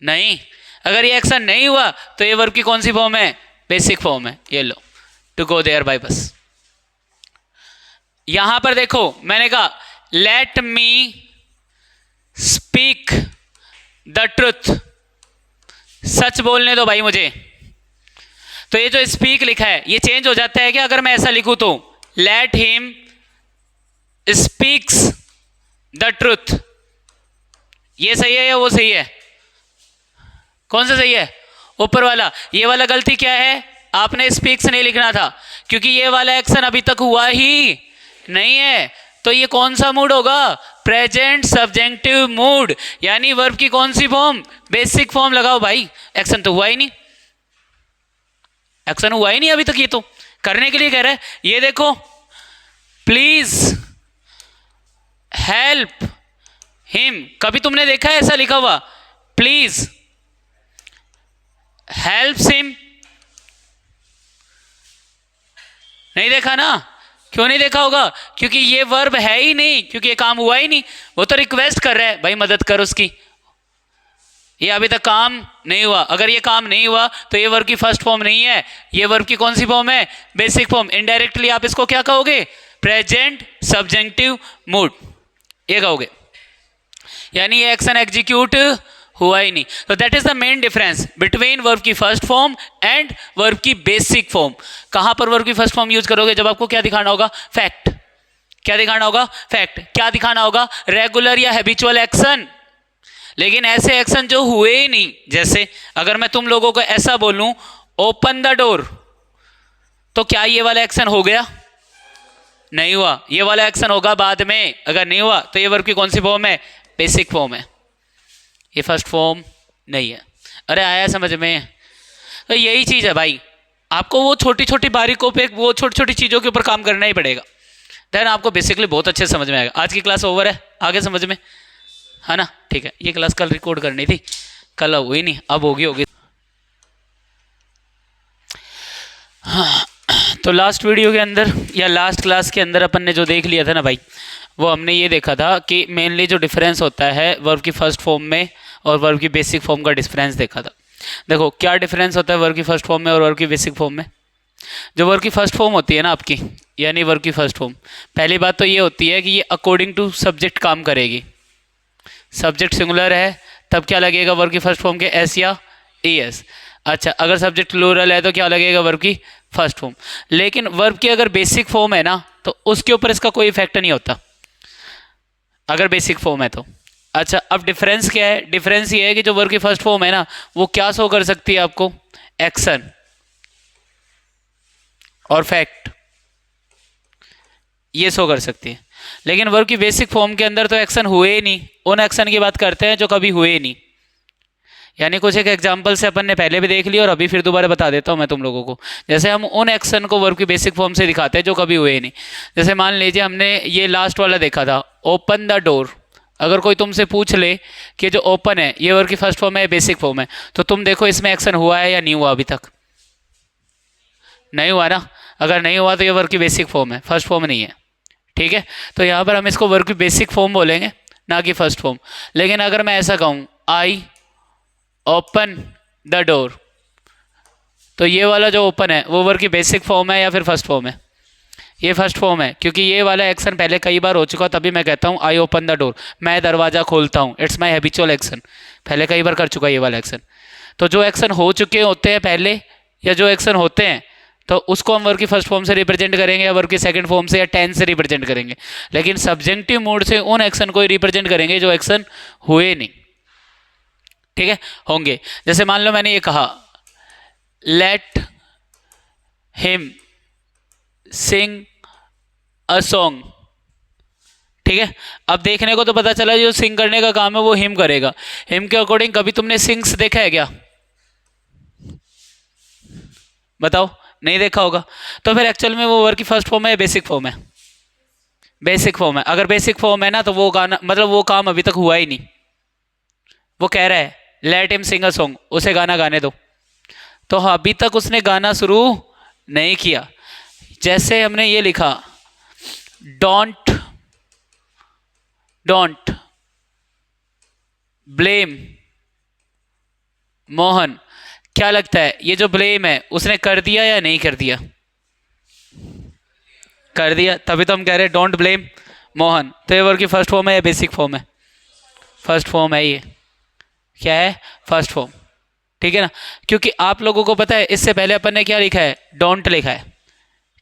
नहीं। अगर ये एक्शन नहीं हुआ तो ये वर्ब की कौन सी फॉर्म है? बेसिक फॉर्म है। ये लो, to go there by bus. यहां पर देखो मैंने कहा let me speak the truth, सच बोलने दो भाई मुझे। तो ये जो स्पीक लिखा है ये चेंज हो जाता है क्या अगर मैं ऐसा लिखूं तो? Let him speaks the truth. ये सही है या वो सही है? कौन सा सही है? ऊपर वाला। ये वाला गलती क्या है? आपने स्पीक्स नहीं लिखना था, क्योंकि ये वाला एक्शन अभी तक हुआ ही नहीं है। तो ये कौन सा मूड होगा? प्रेजेंट सब्जेक्टिव मूड, यानी वर्ब की कौन सी फॉर्म? बेसिक फॉर्म लगाओ भाई। एक्शन तो हुआ ही नहीं, एक्शन हुआ ही नहीं अभी तक। ये तो करने के लिए कह रहा है। ये देखो, प्लीज हेल्प हिम, कभी तुमने देखा है ऐसा लिखा हुआ? प्लीज हेल्प हिम, नहीं देखा ना? क्यों नहीं देखा होगा? क्योंकि ये वर्ब है ही नहीं, क्योंकि ये काम हुआ ही नहीं। वो तो रिक्वेस्ट कर रहा है भाई मदद कर उसकी, ये अभी तक काम नहीं हुआ। अगर ये काम नहीं हुआ तो ये वर्ब की फर्स्ट फॉर्म नहीं है, ये वर्ब की कौन सी फॉर्म है? Basic form. इनडायरेक्टली आप इसको क्या कहोगे? प्रेजेंट सब्जेक्टिव मूड, ये कहोगे। यानी ये एक्शन एग्जीक्यूट हुआ ही नहीं। तो that is the main difference between verb की फर्स्ट फॉर्म एंड वर्ब की बेसिक फॉर्म। कहां पर वर्ब की फर्स्ट फॉर्म यूज करोगे? जब आपको क्या दिखाना होगा? फैक्ट। क्या दिखाना होगा? फैक्ट। क्या दिखाना होगा? रेगुलर या हैबिचुअल एक्शन। लेकिन ऐसे एक्शन जो हुए ही नहीं, जैसे अगर मैं तुम लोगों को ऐसा बोलूं ओपन द डोर, तो क्या ये वाला एक्शन हो गया? नहीं हुआ। ये वाला एक्शन होगा बाद में। अगर नहीं हुआ तो ये वर्ब की कौन सी फॉर्म है? बेसिक फॉर्म है, ये फर्स्ट फॉर्म नहीं है। अरे आया समझ में? तो यही चीज है भाई, आपको वो छोटी छोटी बारीकों पे, वो छोटी छोटी चीजों के ऊपर काम करना ही पड़ेगा, देन आपको बेसिकली बहुत अच्छे समझ में आएगा। आज की क्लास ओवर है, आगे समझ में है ना? ठीक है। ये क्लास कल रिकॉर्ड करनी थी, कल हुई नहीं, अब होगी। हाँ, तो लास्ट वीडियो के अंदर या लास्ट क्लास के अंदर अपन ने जो देख लिया था ना भाई, वो हमने ये देखा था कि मेनली जो डिफरेंस होता है वर्ब की फर्स्ट फॉर्म में और वर्ब की बेसिक फॉर्म का डिफरेंस देखा था। देखो क्या डिफरेंस होता है वर्ब की फर्स्ट फॉर्म में और वर्ब की बेसिक फॉर्म में। जो वर्ब की फर्स्ट फॉर्म होती है ना आपकी, यानी वर्ब की फर्स्ट फॉर्म, पहली बात तो ये होती है कि ये अकॉर्डिंग टू सब्जेक्ट काम करेगी। सब्जेक्ट सिंगुलर है तब क्या लगेगा वर्ब की फर्स्ट फॉर्म के? एस या ई एस। अच्छा, अगर सब्जेक्ट प्लूरल है तो क्या लगेगा? वर्ब की फर्स्ट फॉर्म। लेकिन वर्ब की अगर बेसिक फॉर्म है ना तो उसके ऊपर इसका कोई इफेक्ट नहीं होता, अगर बेसिक फॉर्म है तो। अच्छा, अब डिफरेंस क्या है? डिफरेंस ये है कि जो वर्ब की फर्स्ट फॉर्म है ना वो क्या शो कर सकती है आपको? एक्शन और फैक्ट, ये शो कर सकती है। लेकिन वर्ब की बेसिक फॉर्म के अंदर तो एक्शन हुए ही नहीं, उन एक्शन की बात करते हैं जो कभी हुए ही नहीं। यानी कुछ एक एग्जांपल से अपन ने पहले भी देख लिया और अभी फिर दोबारा बता देता हूं मैं तुम लोगों को। जैसे हम उन एक्शन को वर्ब की बेसिक फॉर्म से दिखाते हैं जो कभी हुए ही नहीं। जैसे मान लीजिए हमने ये लास्ट वाला देखा था, ओपन द डोर। अगर कोई तुमसे पूछ ले कि जो ओपन है ये वर्ब की फर्स्ट फॉर्म है, बेसिक फॉर्म है, तो तुम देखो इसमें एक्शन हुआ है या नहीं हुआ? अभी तक नहीं हुआ ना। अगर नहीं हुआ तो ये वर्ब की बेसिक फॉर्म है, फर्स्ट फॉर्म नहीं है। ठीक है, तो यहाँ पर हम इसको वर्ब की बेसिक फॉर्म बोलेंगे, ना कि फर्स्ट फॉर्म। लेकिन अगर मैं ऐसा कहूँ आई ओपन द डोर, तो ये वाला जो ओपन है वो वर्ब की बेसिक फॉर्म है या फिर फर्स्ट फॉर्म है? ये फर्स्ट फॉर्म है, क्योंकि ये वाला एक्शन पहले कई बार हो चुका, तभी मैं कहता हूँ आई ओपन द डोर, मैं दरवाज़ा खोलता हूँ। इट्स माई हैबिचुअल एक्शन, पहले कई बार कर चुका ये वाला एक्शन। तो जो एक्शन हो चुके होते हैं पहले, या जो एक्शन होते हैं, तो उसको हम वर्ब की फर्स्ट फॉर्म से रिप्रेजेंट करेंगे या वर्ब की सेकंड फॉर्म से या टेंस से रिप्रेजेंट करेंगे। लेकिन सब्जेक्टिव मूड से उन एक्शन को ही रिप्रेजेंट करेंगे जो एक्शन हुए नहीं। ठीक है, होंगे। जैसे मान लो मैंने ये कहा let him Singh a song, ठीक है। अब देखने को तो पता चला जो सिंग करने का काम है वो हिम करेगा। हिम के अकॉर्डिंग कभी तुमने सिंग्स देखा है क्या? बताओ, नहीं देखा होगा। तो फिर एक्चुअल में वो वर्ब की फर्स्ट फॉर्म है या बेसिक फॉर्म है? बेसिक फॉर्म है। अगर बेसिक फॉर्म है ना तो वो गाना मतलब वो काम अभी तक हुआ ही नहीं। वो कह रहा है let him Singh a song, उसे गाना गाने दो, तो अभी तक उसने गाना शुरू नहीं किया। जैसे हमने ये लिखा डोंट डोंट ब्लेम मोहन, क्या लगता है ये जो ब्लेम है उसने कर दिया या नहीं कर दिया? कर दिया, तभी तो हम कह रहे हैं डोंट ब्लेम मोहन। तो ये वर्ब की फर्स्ट फॉर्म है या बेसिक फॉर्म है? फर्स्ट फॉर्म है। ये क्या है? फर्स्ट फॉर्म, ठीक है ना। क्योंकि आप लोगों को पता है इससे पहले अपन ने क्या लिखा है? डोंट लिखा है।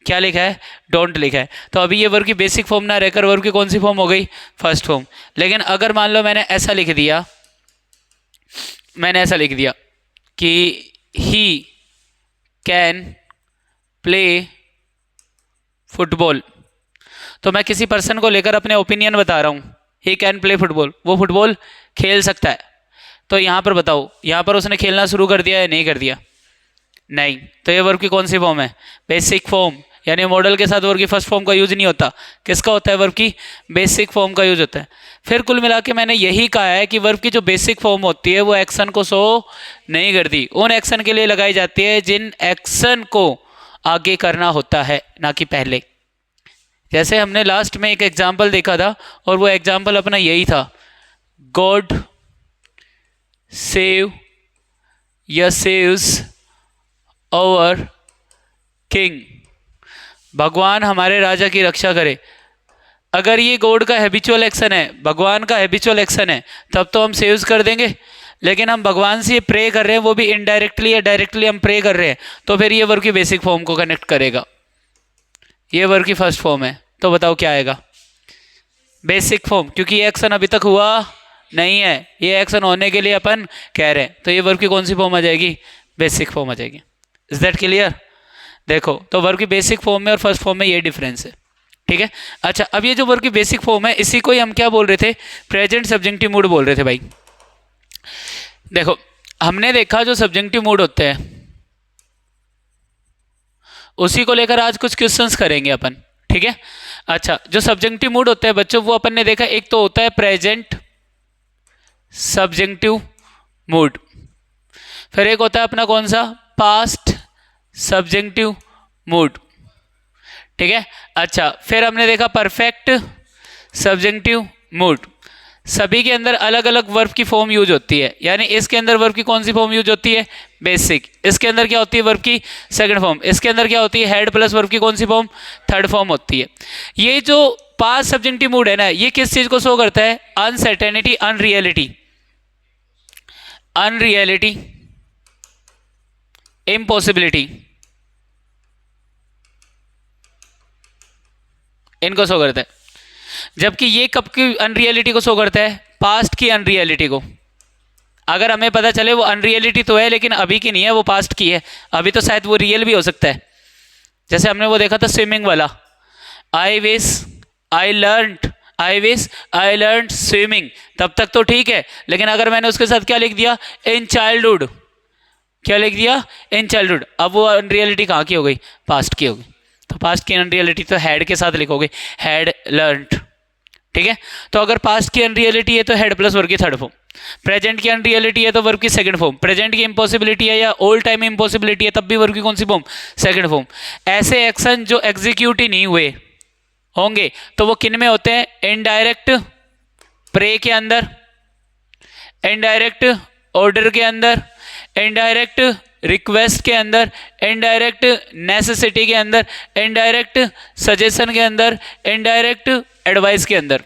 क्या लिखा है? डोंट लिखा है। तो अभी ये वर्ब की बेसिक फॉर्म ना रहकर वर्ब की कौन सी फॉर्म हो गई? First form. लेकिन अगर मान लो मैंने ऐसा लिख दिया, कि ही कैन प्ले फुटबॉल, तो मैं किसी पर्सन को लेकर अपने ओपिनियन बता रहा हूँ, ही कैन प्ले फुटबॉल, वो फुटबॉल खेल सकता है। तो यहाँ पर बताओ, यहाँ पर उसने खेलना शुरू कर दिया या नहीं कर दिया? नहीं। तो ये वर्ब की कौन सी फॉर्म है? Basic form. यानी मॉडल के साथ वर्ब की फर्स्ट फॉर्म का यूज नहीं होता। किसका होता है? वर्ब की बेसिक फॉर्म का यूज होता है। फिर कुल मिला के मैंने यही कहा है कि वर्ब की जो बेसिक फॉर्म होती है वो एक्शन को शो नहीं करती। उन एक्शन के लिए लगाई जाती है जिन एक्शन को आगे करना होता है, ना कि पहले। जैसे हमने लास्ट में एक एग्जाम्पल देखा था और वो एग्जाम्पल अपना यही था, गॉड सेव या सेव्स आवर किंग, भगवान हमारे राजा की रक्षा करे। अगर ये गॉड का हैबिचुअल एक्शन है, भगवान का हैबिचुअल एक्शन है, तब तो हम सेव्स कर देंगे। लेकिन हम भगवान से प्रे कर रहे हैं, वो भी इनडायरेक्टली या डायरेक्टली हम प्रे कर रहे हैं, तो फिर ये वर्ब की बेसिक फॉर्म को कनेक्ट करेगा। ये वर्ब की फर्स्ट फॉर्म है, तो बताओ क्या आएगा? बेसिक फॉर्म, क्योंकि ये एक्शन अभी तक हुआ नहीं है, ये एक्शन होने के लिए अपन कह रहे हैं। तो ये वर्ब की कौन सी फॉर्म आ जाएगी? बेसिक फॉर्म आ जाएगी। Is that clear? देखो, तो वर्ब की बेसिक फॉर्म में और फर्स्ट फॉर्म में ये डिफरेंस है, ठीक है। अच्छा, अब ये जो वर्ब की बेसिक फॉर्म है इसी को ही हम क्या बोल रहे थे? प्रेजेंट सब्जेक्टिव मूड बोल रहे थे भाई। देखो, हमने देखा जो सब्जेक्टिव मूड होते हैं उसी को लेकर आज कुछ क्वेश्चंस करेंगे अपन, ठीक है। अच्छा, जो सब्जेक्टिव मूड होते हैं बच्चों, वो अपन ने देखा एक तो होता है प्रेजेंट सब्जेक्टिव मूड, फिर एक होता है अपना कौन सा? पास्ट सब्जेक्टिव मूड, ठीक है। अच्छा, फिर हमने देखा परफेक्ट सब्जेक्टिव मूड। सभी के अंदर अलग अलग वर्ब की फॉर्म यूज होती है। यानी इसके अंदर वर्ब की कौन सी फॉर्म यूज होती है? बेसिक। इसके अंदर क्या होती है? वर्ब की सेकंड फॉर्म। इसके अंदर क्या होती है? हेड प्लस वर्ब की कौन सी फॉर्म? थर्ड फॉर्म होती है। ये जो पास्ट सब्जेक्टिव मूड है ना, ये किस चीज को शो करता है? अनसर्टेनिटी, अनरियलिटी, अनरियलिटी, इम्पॉसिबिलिटी, इनको शो करता है। जबकि ये कब की अनरियलिटी को शो करता है? पास्ट की अनरियलिटी को। अगर हमें पता चले वो अनरियलिटी तो है लेकिन अभी की नहीं है, वो पास्ट की है, अभी तो शायद वो रियल भी हो सकता है। जैसे हमने वो देखा था स्विमिंग वाला, I wish I learn swimming, तब तक तो ठीक है। लेकिन अगर मैंने उसके साथ क्या लिख दिया? इन चाइल्डहुड, क्या लिख दिया? इन चाइल्डहुड, अब वो अनरियलिटी कहाँ की हो गई? पास्ट की हो गई। तो पास्ट की अनरियलिटी तो हैड के साथ लिखोगे, हैड लर्नड, ठीक है। तो अगर पास्ट की अनरियलिटी है तो हेड प्लस वर्ब की थर्ड फॉर्म, प्रेजेंट की अनरियलिटी है तो वर्ब की सेकंड फॉर्म, प्रेजेंट की इम्पॉसिबिलिटी है या ऑल टाइम इम्पॉसिबिलिटी है तब भी वर्ब की कौन सी फॉर्म? Second form. ऐसे एक्शन जो एग्जीक्यूट ही नहीं हुए होंगे तो वो किन में होते हैं? इनडायरेक्ट प्रे के अंदर, इनडायरेक्ट ऑर्डर के अंदर, इनडायरेक्ट रिक्वेस्ट के अंदर, इनडायरेक्ट नेसेसिटी के अंदर, इनडायरेक्ट सजेशन के अंदर, इनडायरेक्ट एडवाइस के अंदर।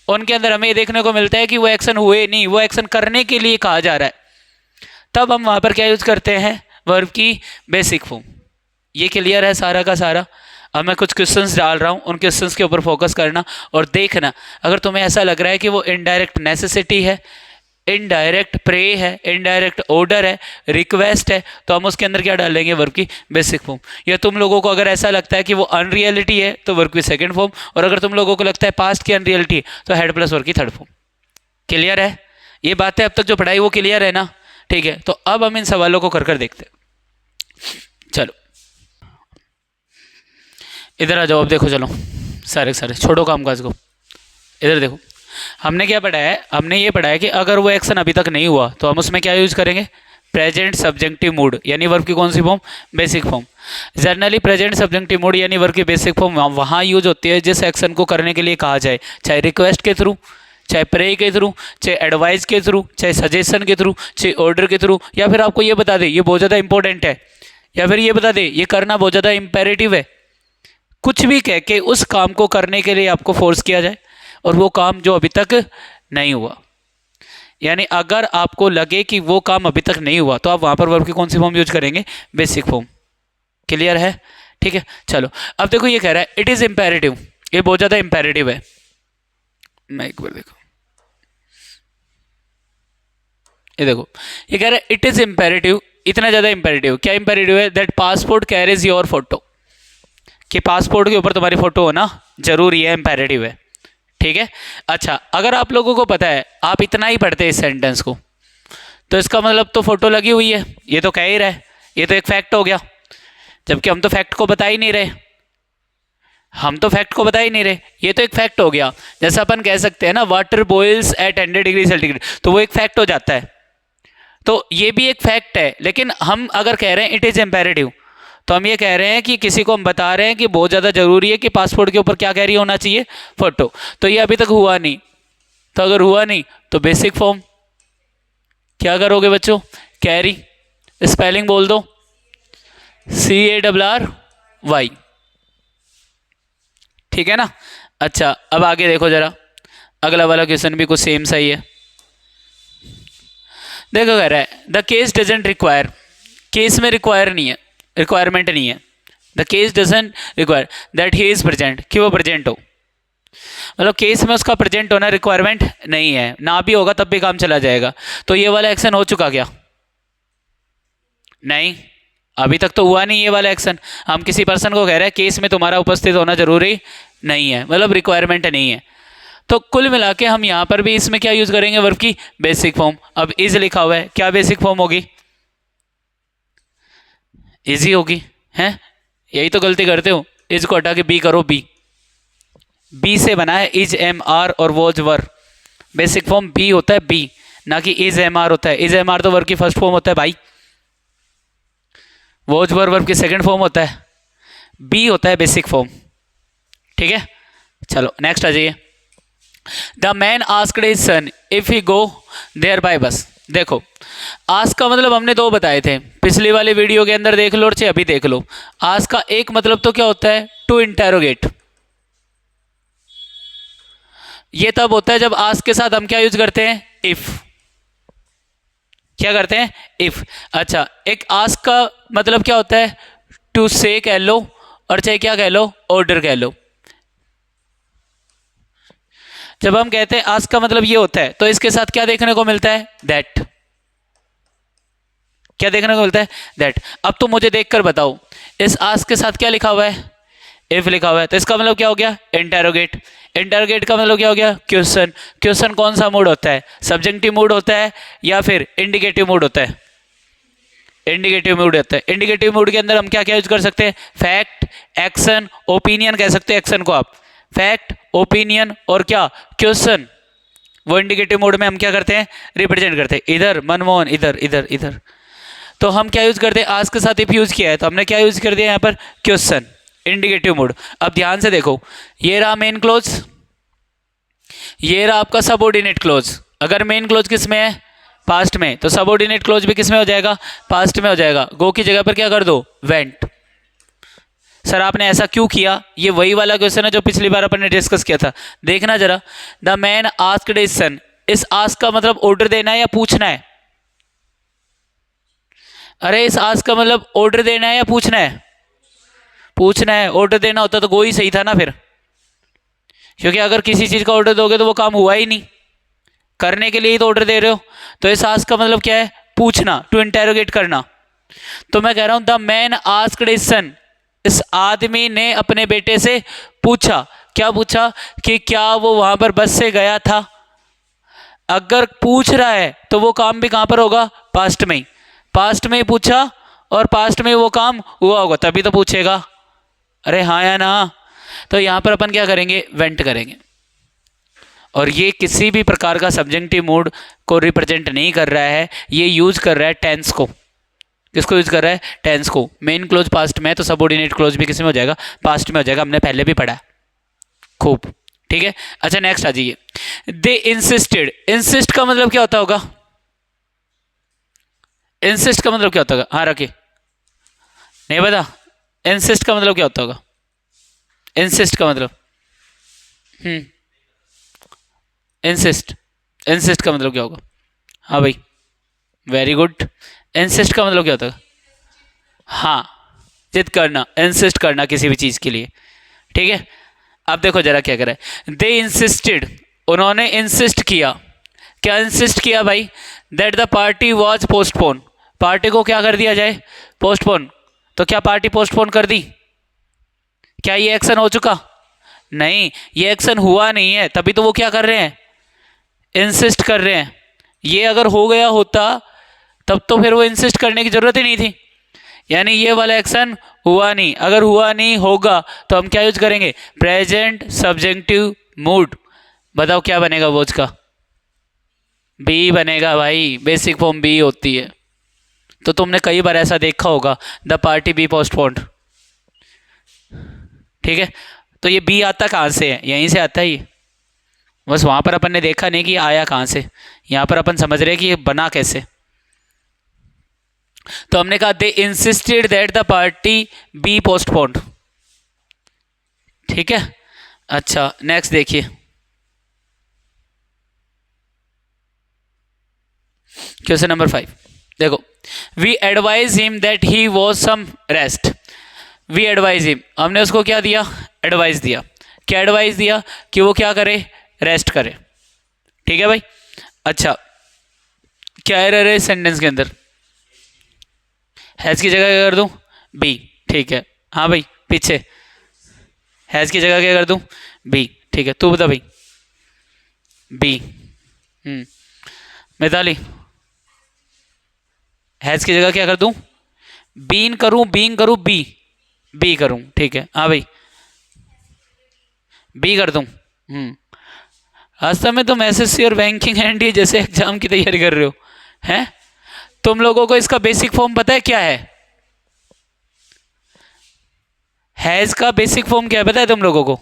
उनके अंदर हमें ये देखने को मिलता है कि वो एक्शन हुए नहीं, वो एक्शन करने के लिए कहा जा रहा है। तब हम वहाँ पर क्या यूज करते हैं? वर्ब की बेसिक फॉर्म। ये क्लियर है सारा का सारा? अब मैं कुछ क्वेश्चंस डाल रहा हूँ, उन क्वेश्चंस के ऊपर फोकस करना और देखना। अगर तुम्हें ऐसा लग रहा है कि वो इनडायरेक्ट नेसेसिटी है, इनडायरेक्ट प्रे है, इनडायरेक्ट ऑर्डर है, रिक्वेस्ट है, तो हम उसके अंदर क्या डालेंगे? वर्ब की बेसिक फॉर्म। या तुम लोगों को अगर ऐसा लगता है कि वो अनरियलिटी है तो वर्ब की सेकंड फॉर्म, और अगर तुम लोगों को लगता है पास्ट की अनरियलिटी है तो हेड प्लस वर्ब की थर्ड फॉर्म। क्लियर है? ये बातें अब तक जो पढ़ाई वो क्लियर है ना? ठीक है, तो अब हम इन सवालों को कर कर देखते हैं। चलो इधर आ जाओ, अब देखो, चलो सारे सारे छोड़ो काम काज को, इधर देखो। हमने क्या पढ़ा है? हमने ये पढ़ा है कि अगर वो एक्शन अभी तक नहीं हुआ तो हम उसमें क्या यूज करेंगे? प्रेजेंट सब्जेक्टिव मूड, यानी वर्ब की कौन सी form? Basic form. Generally present subjunctive mood यानी वर्ब की बेसिक फॉर्म वहाँ यूज होती है जिस एक्शन को करने के लिए कहा जाए, चाहे रिक्वेस्ट के थ्रू, चाहे प्रे के थ्रू, चाहे एडवाइस के थ्रू, चाहे सजेशन के थ्रू, चाहे ऑर्डर के थ्रू, या फिर आपको ये बता दे ये बहुत ज़्यादा इंपॉर्टेंट है, या फिर ये बता दे ये करना बहुत ज़्यादा इंपेरेटिव है। कुछ भी कह के उस काम को करने के लिए आपको फोर्स किया जाए, और वो काम जो अभी तक नहीं हुआ, यानी अगर आपको लगे कि वो काम अभी तक नहीं हुआ तो आप वहां पर वर्ब की कौन सी फॉर्म यूज करेंगे? Basic form. क्लियर है? ठीक है, चलो अब देखो ये कह रहा है इट इज इंपेरेटिव, ये बहुत ज्यादा इंपेरेटिव है। मैं एक बार देखो, ये देखो ये कह रहा है इट इज इंपेरेटिव, इतना ज्यादा इंपेरेटिव। क्या इंपेरेटिव है? That passport carries your photo, कि पासपोर्ट के ऊपर तुम्हारी फोटो होना जरूरी है, इंपेरेटिव है। ठीक है, अच्छा अगर आप लोगों को पता है, आप इतना ही पढ़ते हैं इस सेंटेंस को, तो इसका मतलब तो फोटो लगी हुई है, ये तो कह ही रहा है, ये तो एक फैक्ट हो गया, जबकि हम तो फैक्ट को बता ही नहीं रहे, हम तो फैक्ट को बता ही नहीं रहे, ये तो एक फैक्ट हो गया। जैसा अपन कह सकते हैं ना water boils at 100 degree centigrade, तो वो एक फैक्ट हो जाता है, तो ये भी एक फैक्ट है। लेकिन हम अगर कह रहे हैं इट इज इंपेरेटिव, तो हम ये कह रहे हैं कि किसी को हम बता रहे हैं कि बहुत ज़्यादा ज़रूरी है कि पासपोर्ट के ऊपर क्या कैरी होना चाहिए? फोटो। तो ये अभी तक हुआ नहीं, तो अगर हुआ नहीं तो बेसिक फॉर्म क्या करोगे बच्चों? कैरी, स्पेलिंग बोल दो, CARRY। ठीक है ना? अच्छा अब आगे देखो जरा, अगला वाला क्वेश्चन भी कुछ सेम सही है। देखो कह रहा है the case doesn't require, case में रिक्वायर नहीं है, रिक्वायरमेंट नहीं है। The case doesn't require that he is present, कि वो प्रेजेंट हो, मतलब केस में उसका प्रेजेंट होना रिक्वायरमेंट नहीं है, ना भी होगा तब भी काम चला जाएगा। तो ये वाला एक्शन हो चुका क्या? नहीं, अभी तक तो हुआ नहीं ये वाला एक्शन। हम किसी पर्सन को कह रहे हैं केस में तुम्हारा उपस्थित होना जरूरी नहीं है, मतलब रिक्वायरमेंट नहीं है। तो कुल मिला के हम यहाँ पर भी इसमें क्या यूज करेंगे? वर्ब की बेसिक फॉर्म। अब इज लिखा हुआ है, क्या बेसिक फॉर्म होगी? इजी होगी, हैं? यही तो गलती करते हो, इज को हटा के बी करो, बी से बना है इज MR और was were. Basic form be होता है, बी, ना कि इज MR होता है। इज MR तो वर्ब की फर्स्ट फॉर्म होता है भाई, वॉज वर वर्ब की सेकंड फॉर्म होता है, बी होता है बेसिक फॉर्म। ठीक है, चलो नेक्स्ट आ जाइए। The man asked his son if he go there by bus. देखो आस्क का मतलब हमने दो बताए थे, पिछली वाली वीडियो के अंदर देख लो और चाहे अभी देख लो। आस्क का एक मतलब तो क्या होता है? To interrogate. ये तब होता है जब आस्क के साथ हम क्या यूज करते हैं? इफ। क्या करते हैं? इफ। अच्छा एक आस्क का मतलब क्या होता है? टू से कह लो, और चाहे क्या कह लो? ऑर्डर कह लो। जब हम कहते हैं आस्क का मतलब ये होता है, तो इसके साथ क्या देखने को मिलता है? दैट। क्या देखने को मिलता है? दैट। अब तो मुझे देखकर बताओ इस आस्क के साथ क्या लिखा हुआ है? इफ लिखा हुआ है, तो इसका मतलब क्या हो गया? इंटेरोगेट। इंटेरोगेट का मतलब क्या हो गया? क्वेश्चन। क्वेश्चन कौन सा मूड होता है? सब्जेक्टिव मूड होता है या फिर इंडिकेटिव मूड होता है? इंडिकेटिव मूड होता है। इंडिकेटिव मूड के अंदर हम क्या क्या यूज कर सकते हैं? फैक्ट, एक्शन, ओपिनियन कह सकते हैं एक्शन को आप। फैक्ट, ओपिनियन और क्या? क्वेश्चन। वो इंडिकेटिव मोड में हम क्या करते हैं? रिप्रेजेंट करते हैं। इधर मनमोहन, इधर इधर इधर। तो हम क्या यूज करते हैं? आस्क के साथ इफ यूज किया है तो हमने क्या यूज कर दिया यहाँ पर? Question, indicative mode. अब ध्यान से देखो, ये रहा मेन क्लोज, ये रहा आपका सबऑर्डिनेट क्लोज। अगर मेन क्लोज किस में है? पास्ट में, तो सबऑर्डिनेट क्लोज भी किस में हो जाएगा? पास्ट में हो जाएगा। गो की जगह पर क्या कर दो? वेंट। सर आपने ऐसा क्यों किया? ये वही वाला क्वेश्चन है जो पिछली बार अपन ने डिस्कस किया था। देखना जरा, द मैन आस्क्ड हिज सन। इस आस्क का मतलब ऑर्डर देना है या पूछना है? अरे इस आस्क का मतलब ऑर्डर देना है या पूछना है? पूछना है। ऑर्डर देना होता तो गो ही सही था ना फिर, क्योंकि अगर किसी चीज का ऑर्डर दोगे तो वो काम हुआ ही नहीं। करने के लिए ही तो ऑर्डर दे रहे हो। तो इस आस्क का मतलब क्या है? पूछना, टू इंटेरोगेट करना। तो मैं कह रहा हूं द मैन आस्क्ड हिज सन, इस आदमी ने अपने बेटे से पूछा। क्या पूछा? कि क्या वो वहां पर बस से गया था। अगर पूछ रहा है तो वो काम भी कहां पर होगा? पास्ट में ही। पास्ट में ही पूछा और पास्ट में वो काम हुआ होगा, तभी तो पूछेगा। अरे हाँ या ना? तो यहां पर अपन क्या करेंगे? वेंट करेंगे। और ये किसी भी प्रकार का सब्जेक्टिव मूड को रिप्रेजेंट नहीं कर रहा है, ये यूज कर रहा है टेंस को। किसको यूज कर रहा है? टेंस को। मेन क्लोज पास्ट में है तो सबऑर्डिनेट क्लोज भी किस में हो जाएगा? पास्ट में हो जाएगा। हमने पहले भी पढ़ा है खूब। ठीक है, अच्छा नेक्स्ट आ जाइए। दे इंसिस्टेड, इंसिस्ट का मतलब क्या होता होगा? इंसिस्ट का मतलब क्या होता होगा? हाँ रखिए, नहीं पता इंसिस्ट का मतलब क्या होता होगा? इंसिस्ट का मतलब इंसिस्ट, इंसिस्ट का मतलब क्या होगा? हाँ भाई, वेरी गुड। इंसिस्ट का मतलब क्या होता है? हाँ, जिद करना, इंसिस्ट करना किसी भी चीज के लिए। ठीक है, अब देखो जरा क्या करे। दे इंसिस्टेड, उन्होंने इंसिस्ट किया। क्या इंसिस्ट किया भाई? That the party was postpone, party को क्या कर दिया जाए? पोस्टपोन। तो क्या पार्टी पोस्टपोन कर दी? क्या ये एक्शन हो चुका? नहीं, ये एक्शन हुआ नहीं है, तभी तो वो क्या कर रहे हैं? इंसिस्ट कर रहे हैं। ये अगर हो गया होता तब तो फिर वो इंसिस्ट करने की जरूरत ही नहीं थी। यानी ये वाला एक्शन हुआ नहीं। अगर हुआ नहीं होगा तो हम क्या यूज करेंगे? Present subjunctive mood. बताओ क्या बनेगा वो उसका? बी बनेगा भाई, बेसिक फॉर्म बी होती है। तो तुमने कई बार ऐसा देखा होगा, द पार्टी बी पोस्टपोन्ड। ठीक है, तो ये बी आता कहाँ से है? यहीं से आता है ये। बस वहां पर अपन ने देखा नहीं कि आया कहाँ से, यहां पर अपन समझ रहे हैं कि ये बना कैसे। तो हमने कहा they insisted that the party be postponed. ठीक है, अच्छा नेक्स्ट देखिए। क्वेश्चन नंबर 5 देखो। We advise him that he was some rest. We advise him, हमने उसको क्या दिया? एडवाइस दिया। क्या एडवाइस दिया? कि वो क्या करे? रेस्ट करे। ठीक है भाई, अच्छा क्या एरर है इस सेंटेंस के अंदर? हैज की जगह क्या कर दूं? बी। ठीक है, हाँ भाई पीछे हैज की जगह क्या कर दूं? बी। ठीक है, तू बता भाई। बी। मिताली, हैज की जगह क्या कर दूं? बीन करूं, बीइंग करूं, बी, बी करूं। ठीक है, हाँ भाई बी कर दूं। वास्तव में तुम एसएससी और बैंकिंग एंड ये जैसे एग्जाम की तैयारी कर रहे हो हैं? तुम लोगों को इसका बेसिक फॉर्म पता है क्या है? हैज का बेसिक फॉर्म क्या है पता है तुम लोगों को?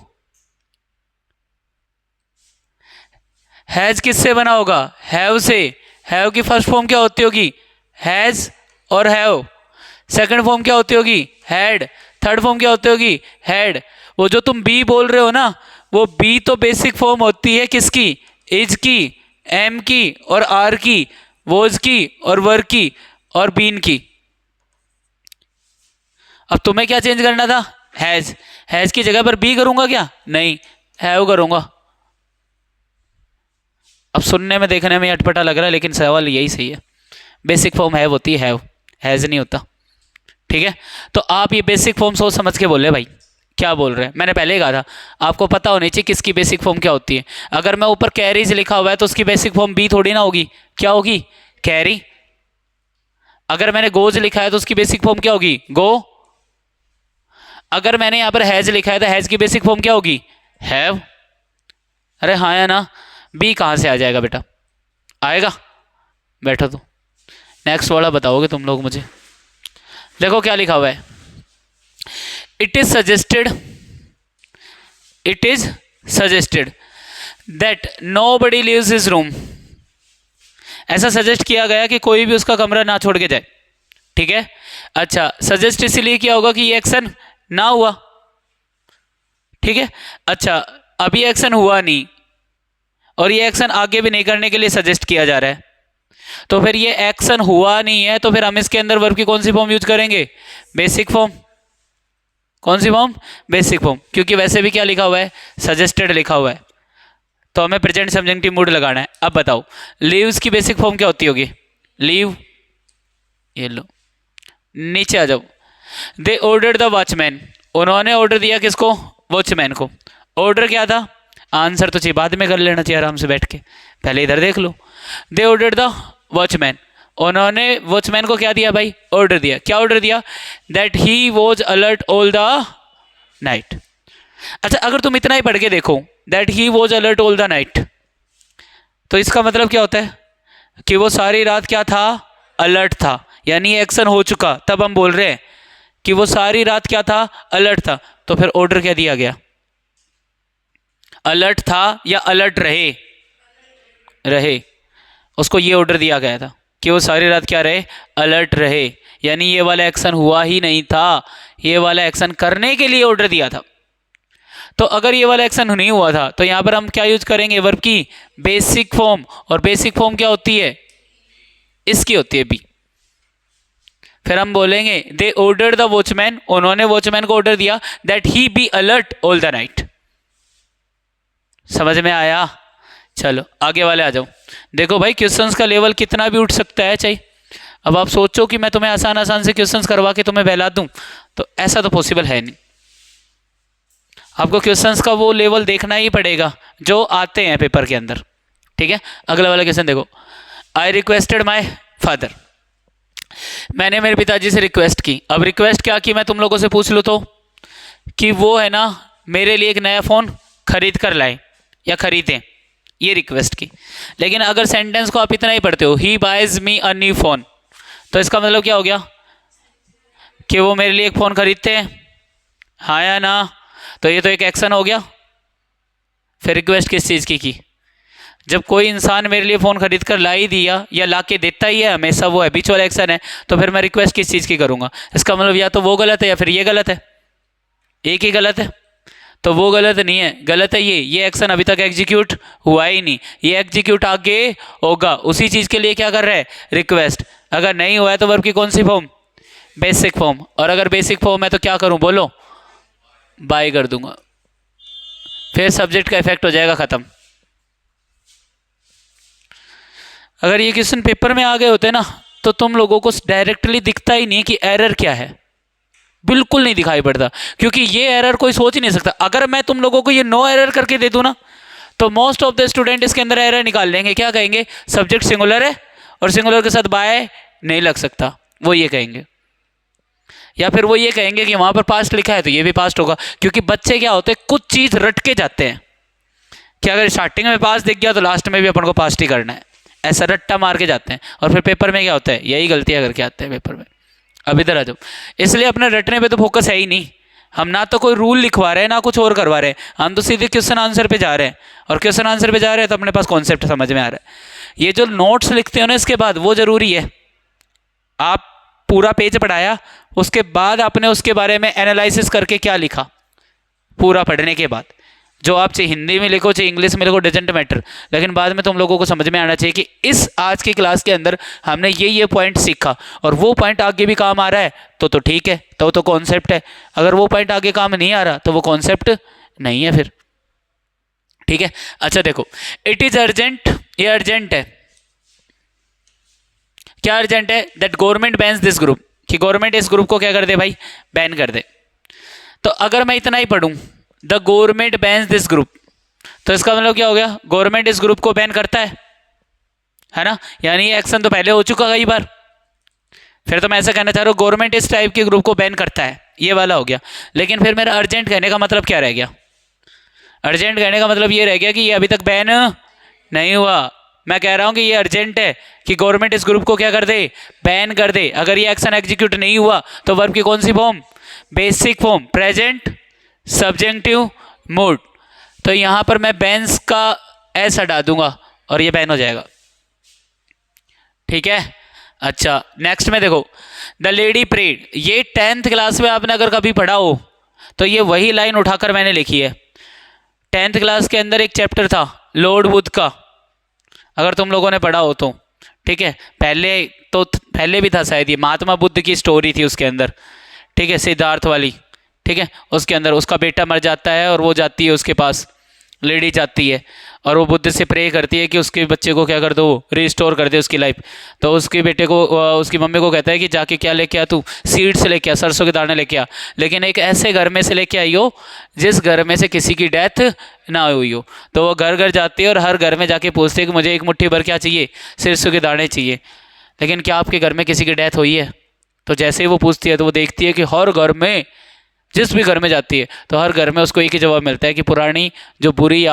हैज किससे बना होगा? हैव से। हैव की फर्स्ट फॉर्म क्या होती होगी? हैज और हैव। सेकंड फॉर्म क्या होती होगी? हैड। थर्ड फॉर्म क्या होती होगी? हैड। वो जो तुम बी बोल रहे हो ना, वो बी तो बेसिक फॉर्म होती है किसकी? इज की, एम की और आर की, वोज की और वर की और बीन की। अब तुम्हें क्या चेंज करना था? हैज। हैज की जगह पर बी करूंगा क्या? नहीं, हैव करूंगा। अब सुनने में देखने में अटपटा लग रहा है, लेकिन सवाल यही सही है। बेसिक फॉर्म हैव होती है, हैव, हैज नहीं होता। ठीक है, तो आप ये बेसिक फॉर्म सोच समझ के बोले भाई, क्या बोल रहे हैं। मैंने पहले ही कहा था आपको पता होनी चाहिए किसकी बेसिक फॉर्म क्या होती है। अगर मैं ऊपर कैरीज लिखा हुआ है तो उसकी बेसिक फॉर्म बी थोड़ी ना होगी, क्या होगी? कैरी। अगर मैंने गोज लिखा है तो उसकी बेसिक फॉर्म क्या होगी? गो। अगर मैंने यहां पर हैज लिखा है तो हैज की बेसिक फॉर्म क्या होगी? हैव। अरे हाँ या ना? बी कहां से आ जाएगा बेटा? आएगा? बैठो तो नेक्स्ट वाला बताओगे तुम लोग मुझे। देखो क्या लिखा हुआ है। It is suggested, it is suggested that nobody leaves his room. ऐसा सजेस्ट किया गया कि कोई भी उसका कमरा ना छोड़ के जाए। ठीक है, अच्छा सजेस्ट इसलिए किया होगा कि ये एक्शन ना हुआ। ठीक है, अच्छा अभी एक्शन हुआ नहीं और ये एक्शन आगे भी नहीं करने के लिए सजेस्ट किया जा रहा है, तो फिर ये एक्शन हुआ नहीं है, तो फिर हम इसके अंदर वर्ब की कौन सी फॉर्म यूज करेंगे? Basic form. कौन सी फॉर्म? बेसिक फॉर्म, क्योंकि वैसे भी क्या लिखा हुआ है? सजेस्टेड लिखा हुआ है। तो हमें प्रेजेंट सब्जेक्टिव मूड लगाना है। अब बताओ लीव्स की बेसिक फॉर्म क्या होती होगी? लीव, ये लो नीचे आ जाओ। दे ऑर्डर द वॉचमैन, उन्होंने ऑर्डर दिया किसको? वॉचमैन को। ऑर्डर क्या था? आंसर तो चाहिए बाद में कर लेना चाहिए आराम से बैठ के, पहले इधर देख लो। दे ऑर्डर द वॉचमैन, उन्होंने वॉचमैन को क्या दिया भाई? ऑर्डर दिया। क्या ऑर्डर दिया? That he was alert all the night. अच्छा अगर तुम इतना ही पढ़ के देखो that he was alert all the night, तो इसका मतलब क्या होता है? कि वो सारी रात क्या था? अलर्ट था, यानी एक्शन हो चुका, तब हम बोल रहे हैं कि वो सारी रात क्या था? अलर्ट था। तो फिर ऑर्डर क्या दिया गया? अलर्ट था या अलर्ट रहे? रहे, उसको ये ऑर्डर दिया गया था कि वो सारी रात क्या रहे? अलर्ट रहे, यानी ये वाला एक्शन हुआ ही नहीं था, ये वाला एक्शन करने के लिए ऑर्डर दिया था। तो अगर ये वाला एक्शन नहीं हुआ था तो यहां पर हम क्या यूज करेंगे? वर्ब की बेसिक फॉर्म, और बेसिक फॉर्म क्या होती है? इसकी होती है बी। फिर हम बोलेंगे दे ऑर्डर द वॉचमैन, उन्होंने वॉचमैन को ऑर्डर दिया that he be alert all the night. समझ में आया? चलो आगे वाले आ जाओ। देखो भाई क्वेश्चंस का लेवल कितना भी उठ सकता है चाहिए। अब आप सोचो कि मैं तुम्हें आसान आसान से क्वेश्चंस करवा के तुम्हें बहला दूं, तो ऐसा तो पॉसिबल है नहीं। आपको क्वेश्चंस का वो लेवल देखना ही पड़ेगा जो आते हैं पेपर के अंदर। ठीक है, अगला वाला क्वेश्चन देखो। आई रिक्वेस्टेड माई फादर, मैंने मेरे पिताजी से रिक्वेस्ट की। अब रिक्वेस्ट क्या की मैं तुम लोगों से पूछ लूँ तो, कि वो है ना मेरे लिए एक नया फ़ोन खरीद कर लाए या खरीदें, ये रिक्वेस्ट की। लेकिन अगर सेंटेंस को आप इतना ही पढ़ते हो, he buys me a new phone, तो इसका मतलब क्या हो गया? कि वो मेरे लिए एक फ़ोन खरीदते हैं, हाँ या ना? तो ये तो एक एक्शन हो गया। फिर रिक्वेस्ट किस चीज़ की? जब कोई इंसान मेरे लिए फ़ोन खरीद कर ला ही दिया या ला के देता ही है हमेशा, वो है बीच वाला एक्शन है, तो फिर मैं रिक्वेस्ट किस चीज़ की करूँगा? इसका मतलब या तो वो गलत है या फिर ये गलत है, एक ही गलत है। तो वो गलत नहीं है, गलत है ये एक्शन अभी तक एग्जीक्यूट हुआ ही नहीं, ये एग्जीक्यूट आगे होगा। उसी चीज़ के लिए क्या कर रहा है? रिक्वेस्ट। अगर नहीं हुआ है तो वर्ब की कौन सी फॉर्म? Basic form. और अगर बेसिक फॉर्म है तो क्या करूँ बोलो? बाय कर दूंगा, फिर सब्जेक्ट का इफेक्ट हो जाएगा खत्म। अगर ये क्वेश्चन पेपर में आ गए होते ना तो तुम लोगों को डायरेक्टली दिखता ही नहीं कि एरर क्या है, बिल्कुल नहीं दिखाई पड़ता, क्योंकि ये एरर कोई सोच ही नहीं सकता। अगर मैं तुम लोगों को ये नो एरर करके दे दूं ना, तो मोस्ट ऑफ द स्टूडेंट इसके अंदर एरर निकाल लेंगे। क्या कहेंगे? सब्जेक्ट सिंगुलर है और सिंगुलर के साथ बाय नहीं लग सकता, वो ये कहेंगे। या फिर वो ये कहेंगे कि वहां पर पास्ट लिखा है तो ये भी पास्ट होगा, क्योंकि बच्चे क्या होते हैं, कुछ चीज़ रट के जाते हैं कि अगर स्टार्टिंग में पास दिख गया तो लास्ट में भी अपन को पास्ट ही करना है, ऐसा रट्टा मार के जाते हैं। और फिर पेपर में क्या होता है? यही गलतियां करके आते हैं पेपर में। अब इधर आ जाओ, इसलिए अपने रटने पे तो फोकस है ही नहीं। हम ना तो कोई रूल लिखवा रहे हैं ना कुछ और करवा रहे हैं, हम तो सीधे क्वेश्चन आंसर पे जा रहे हैं। और क्वेश्चन आंसर पे जा रहे हैं तो अपने पास कॉन्सेप्ट समझ में आ रहा है। ये जो नोट्स लिखते हो ना इसके बाद, वो जरूरी है। आप पूरा पेज पढ़ाया, उसके बाद आपने उसके बारे में एनालिसिस करके क्या लिखा, पूरा पढ़ने के बाद। जो आप चाहे हिंदी में लिखो चाहे इंग्लिश में लिखो, डजेंट मैटर, लेकिन बाद में तुम लोगों को समझ में आना चाहिए कि इस आज की क्लास के अंदर हमने ये पॉइंट सीखा और वो पॉइंट आगे भी काम आ रहा है तो ठीक है, तो कॉन्सेप्ट है। अगर वो पॉइंट आगे काम नहीं आ रहा तो वो कॉन्सेप्ट नहीं है फिर। ठीक है, अच्छा देखो, इट इज अर्जेंट, ये अर्जेंट है। क्या अर्जेंट है? That government bans this group, कि गवर्नमेंट इस ग्रुप को क्या कर दे भाई? बैन कर दे। तो अगर मैं इतना ही पढ़ूं, the government bans this group, तो इसका मतलब क्या हो गया? गवर्नमेंट इस ग्रुप को बैन करता है ना? यानी ये एक्शन तो पहले हो चुका कई बार। फिर तो मैं ऐसा कहना चाह रहा हूँ गवर्नमेंट इस टाइप के ग्रुप को बैन करता है, ये वाला हो गया। लेकिन फिर मेरा अर्जेंट कहने का मतलब क्या रह गया? अर्जेंट कहने का मतलब ये रह गया कि ये अभी तक बैन नहीं हुआ। मैं कह रहा हूं कि ये अर्जेंट है कि गवर्नमेंट इस ग्रुप को क्या कर दे? बैन कर दे। अगर ये एक्शन एग्जीक्यूट नहीं हुआ तो वर्ब की कौन सी form? Basic form, present subjunctive mood. तो यहां पर मैं बैन्स का एस हटा दूंगा और ये बैन हो जाएगा। ठीक है, अच्छा नेक्स्ट में देखो, द लेडी प्रेड, ये 10th क्लास में आपने अगर कभी पढ़ा हो तो ये वही लाइन उठाकर मैंने लिखी है। 10th क्लास के अंदर एक चैप्टर था लॉर्ड बुद्ध का, अगर तुम लोगों ने पढ़ा हो तो। ठीक है, पहले भी था शायद, ये महात्मा बुद्ध की स्टोरी थी उसके अंदर। ठीक है, सिद्धार्थ वाली। ठीक है, उसके अंदर उसका बेटा मर जाता है और वो जाती है उसके पास, लेडी जाती है और वो बुद्ध से प्रे करती है कि उसके बच्चे को क्या कर दो, रिस्टोर कर दे उसकी लाइफ। तो उसके बेटे को उसकी मम्मी को कहता है कि जाके क्या लेके आ, तू सीड से लेके आ, सरसों के दाने लेके आ, लेकिन एक ऐसे घर में से लेके आई हो जिस घर में से किसी की डेथ ना हुई हो। तो वो घर घर जाती है और हर घर में जाके पूछती है कि मुझे एक मुट्ठी भर क्या चाहिए, सरसों के दाने चाहिए, लेकिन क्या आपके घर में किसी की डेथ हुई है? तो जैसे ही वो पूछती है तो वो देखती है कि हर घर में, जिस भी घर में जाती है तो हर घर में उसको एक ही जवाब मिलता है कि पुरानी जो बुरी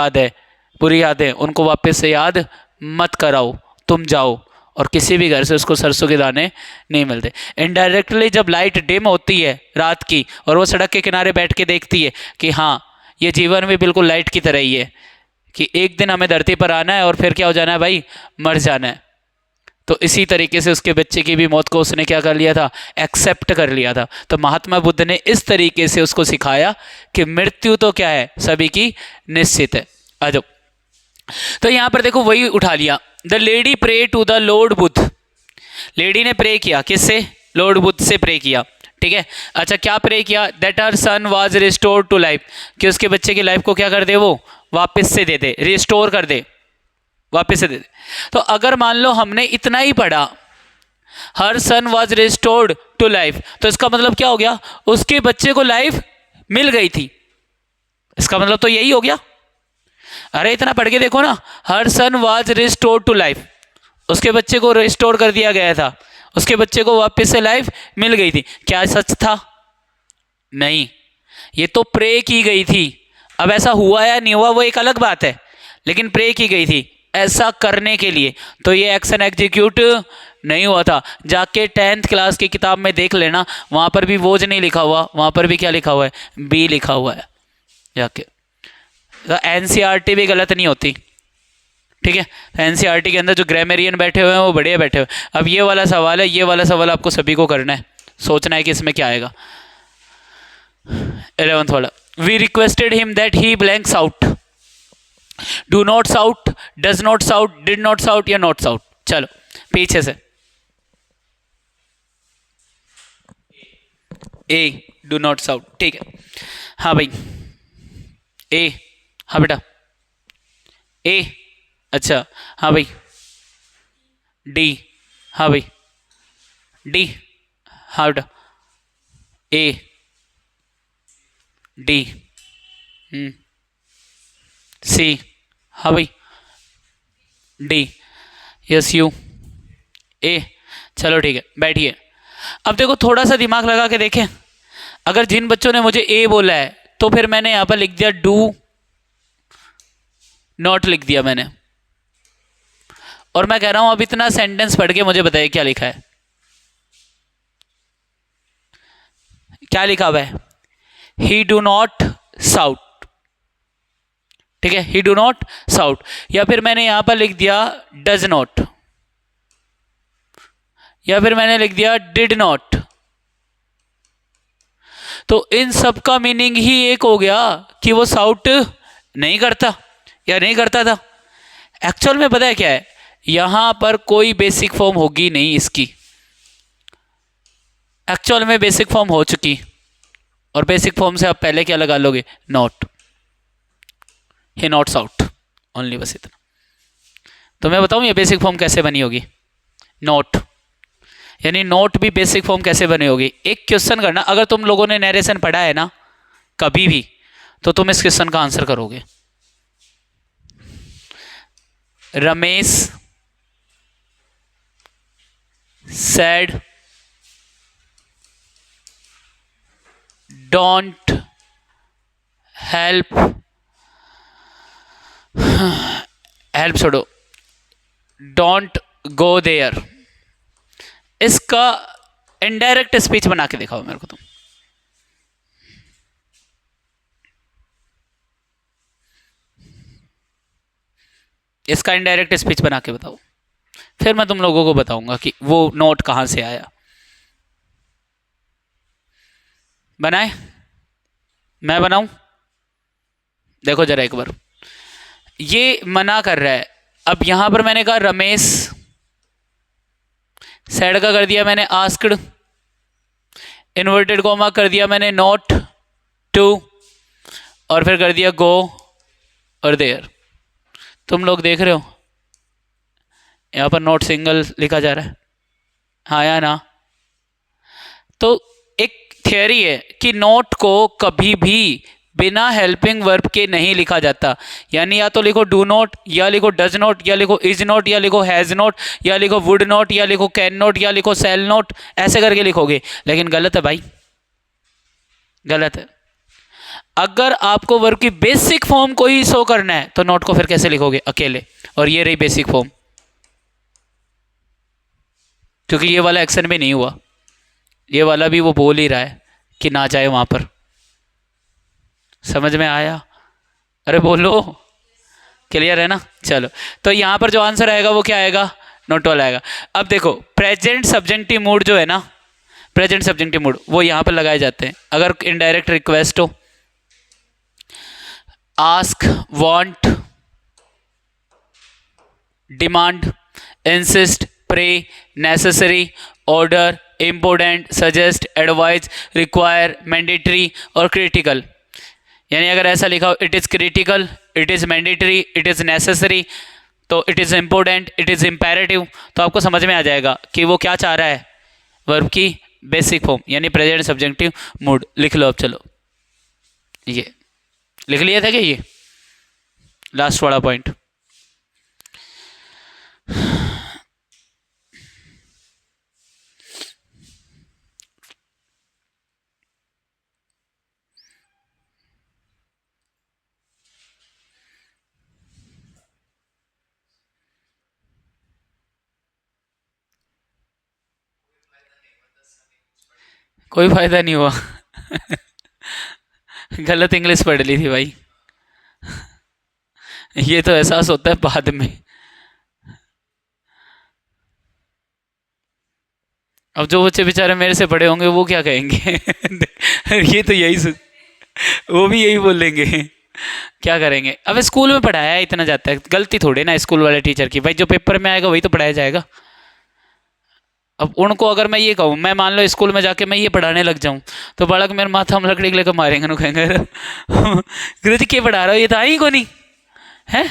यादें उनको वापस से याद मत कराओ, तुम जाओ। और किसी भी घर से उसको सरसों के दाने नहीं मिलते। इनडायरेक्टली जब लाइट डिम होती है रात की और वो सड़क के किनारे बैठ के देखती है कि हाँ ये जीवन भी बिल्कुल लाइट की तरह ही है, कि एक दिन हमें धरती पर आना है और फिर क्या हो जाना है भाई, मर जाना है। तो इसी तरीके से उसके बच्चे की भी मौत को उसने क्या कर लिया था, एक्सेप्ट कर लिया था। तो महात्मा बुद्ध ने इस तरीके से उसको सिखाया कि मृत्यु तो क्या है, सभी की निश्चित है। आ जाओ। तो यहां पर देखो वही उठा लिया, the lady pray to the lord Buddha. Lady ने प्रे किया, किससे? लॉर्ड बुद्ध से प्रे किया, ठीक है। अच्छा क्या प्रे किया? That her son was restored to life, कि उसके बच्चे की लाइफ को क्या कर दे, वो वापस से दे दे, रिस्टोर कर दे, वापस से दे दे। तो अगर मान लो हमने इतना ही पढ़ा, हर son was restored to life, तो इसका मतलब क्या हो गया, उसके बच्चे को लाइफ मिल गई थी। इसका मतलब तो यही हो गया। अरे इतना पढ़ के देखो ना, हर son was restored to life, उसके बच्चे को रिस्टोर कर दिया गया था, उसके बच्चे को वापस से लाइफ मिल गई थी। क्या सच था? नहीं, ये तो प्रे की गई थी। अब ऐसा हुआ या नहीं हुआ वो एक अलग बात है, लेकिन प्रे की गई थी ऐसा करने के लिए। तो ये एक्शन एग्जीक्यूट नहीं हुआ था। जाके 10th क्लास की किताब में देख लेना, वहाँ पर भी वोज नहीं लिखा हुआ, वहाँ पर भी क्या लिखा हुआ है, बी लिखा हुआ है जाके। तो एनसीईआरटी भी गलत नहीं होती, ठीक है। एनसीईआरटी के अंदर जो ग्रामरियन बैठे हुए हैं वो बढ़िया बैठे हुए हैं। अब ये वाला सवाल है, ये वाला सवाल आपको सभी को करना है, सोचना है कि इसमें क्या आएगा। 11th वाला, we requested him that he blanks out, do not shout, does not shout, did not shout या नॉट साउट। चलो पीछे से, ए डू नॉट साउट, ठीक है। हाँ भाई ए, हाँ बेटा ए, अच्छा हाँ भाई डी, हाँ भाई डी, हाँ बेटा ए डी, सी, हाँ भाई डी, यस यू ए। चलो ठीक है बैठिए। अब देखो थोड़ा सा दिमाग लगा के देखें, अगर जिन बच्चों ने मुझे ए बोला है तो फिर मैंने यहां पर लिख दिया डू नॉट, लिख दिया मैंने, और मैं कह रहा हूं अब इतना सेंटेंस पढ़ के मुझे बताइए क्या लिखा है, क्या लिखा हुआ है, ही डू नॉट साउट, ठीक है, ही डू नॉट साउट। या फिर मैंने यहां पर लिख दिया डज नॉट, या फिर मैंने लिख दिया डिड नॉट। तो इन सब का मीनिंग ही एक हो गया कि वो साउट नहीं करता या नहीं करता था। एक्चुअल में पता है क्या है, यहां पर कोई बेसिक फॉर्म होगी नहीं इसकी, एक्चुअल में बेसिक फॉर्म हो चुकी, और बेसिक फॉर्म से आप पहले क्या लगा लोगे, not, he knots out only, बस इतना। तो मैं बताऊं ये बेसिक फॉर्म कैसे बनी होगी, नॉट, यानी नोट भी बेसिक फॉर्म कैसे बनी होगी। एक क्वेश्चन करना, अगर तुम लोगों ने नरेशन पढ़ा है ना कभी भी, तो तुम इस क्वेश्चन का आंसर करोगे। Ramesh said don't help help छोड़ो, डोंट गो देयर। इसका इनडायरेक्ट स्पीच बना के दिखाओ मेरे को तुम। इसका इनडायरेक्ट स्पीच बना के बताओ, फिर मैं तुम लोगों को बताऊंगा कि वो नोट कहां से आया। बनाए, मैं बनाऊं? देखो जरा एक बार, ये मना कर रहा है। अब यहां पर मैंने कहा रमेश, सेड का कर दिया मैंने आस्क्ड, इन्वर्टेड कॉमा कर दिया मैंने नॉट टू, और फिर कर दिया गो और देयर। तुम लोग देख रहे हो यहाँ पर नोट सिंगल लिखा जा रहा है, हाँ या ना? तो एक थियरी है कि नोट को कभी भी बिना हेल्पिंग वर्ब के नहीं लिखा जाता। यानी या तो लिखो डू नोट, या लिखो डज नोट, या लिखो इज नोट, या लिखो हैज़ नोट, या लिखो वुड नोट, या लिखो कैन नोट, या लिखो सेल नोट, ऐसे करके लिखोगे। लेकिन गलत है भाई, गलत है। अगर आपको वर्ब की बेसिक फॉर्म को ही शो करना है तो नोट को फिर कैसे लिखोगे अकेले? और ये रही बेसिक फॉर्म, क्योंकि ये वाला एक्शन भी नहीं हुआ, ये वाला भी वो बोल ही रहा है कि ना जाए वहां पर। समझ में आया? अरे बोलो, क्लियर है ना? चलो, तो यहां पर जो आंसर आएगा वो क्या आएगा? नोट वाला आएगा। अब देखो प्रेजेंट सब्जेक्टिव मूड जो है ना, प्रेजेंट सब्जेक्टिव मूड वो यहां पर लगाए जाते हैं अगर इनडायरेक्ट रिक्वेस्ट हो। Ask, want, demand, insist, pray, necessary, order, important, suggest, advise, require, mandatory और क्रिटिकल। यानी अगर ऐसा लिखा हो it is critical, it is mandatory, it is necessary, तो it is important, it is imperative, तो आपको समझ में आ जाएगा कि वो क्या चाह रहा है, वर्ब की बेसिक फॉर्म यानी प्रेजेंट सब्जेक्टिव मूड। लिख लो अब, चलो ये लिख लिया था क्या? ये लास्ट वाला पॉइंट। कोई फायदा नहीं हुआ गलत इंग्लिश पढ़ ली थी भाई ये तो एहसास होता है बाद में। अब जो बच्चे बेचारे मेरे से पढ़े होंगे वो क्या कहेंगे ये तो वो भी यही बोलेंगे क्या करेंगे? अब स्कूल में पढ़ाया इतना जाता है, गलती थोड़ी ना स्कूल वाले टीचर की, भाई जो पेपर में आएगा वही तो पढ़ाया जाएगा। अब उनको अगर मैं ये कहूँ, मैं मान लो स्कूल में जाके मैं ये पढ़ाने लग जाऊँ तो बालक मेरे माथा में लकड़ी लेकर मारेंगे, ना कहेंगे गुरु जी क्या पढ़ा रहा हो, ये तो आई को नहीं है,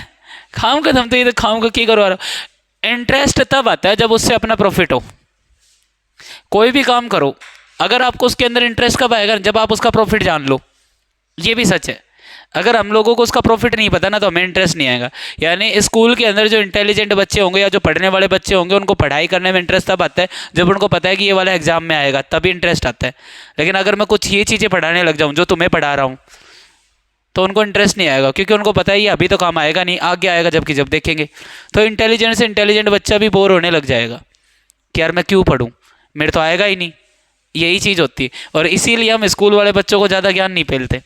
खाम का तुम तो ये तो खाम का क्या करवा रहा हो। इंटरेस्ट तब आता है जब उससे अपना प्रॉफिट हो। कोई भी काम करो अगर आपको उसके अंदर इंटरेस्ट कब आएगा? जब आप उसका प्रॉफिट जान लो। ये भी सच है, अगर हम लोगों को उसका प्रॉफिट नहीं पता ना तो हमें इंटरेस्ट नहीं आएगा। यानी स्कूल के अंदर जो इंटेलिजेंट बच्चे होंगे या जो पढ़ने वाले बच्चे होंगे उनको पढ़ाई करने में इंटरेस्ट तब आता है जब उनको पता है कि ये वाला एग्जाम में आएगा, तभी इंटरेस्ट आता है। लेकिन अगर मैं कुछ ये चीज़ें पढ़ाने लग जाऊँ जो तुम्हें पढ़ा रहा हूँ तो उनको इंटरेस्ट नहीं आएगा, क्योंकि उनको पता है ये अभी तो काम आएगा नहीं, आगे आएगा जबकि जब देखेंगे। तो इंटेलिजेंट से इंटेलिजेंट बच्चा भी बोर होने लग जाएगा कि यार मैं क्यों पढ़ूँ, मेरे तो आएगा ही नहीं। यही चीज़ होती है, और इसीलिए हम स्कूल वाले बच्चों को ज़्यादा ज्ञान नहीं फैलते।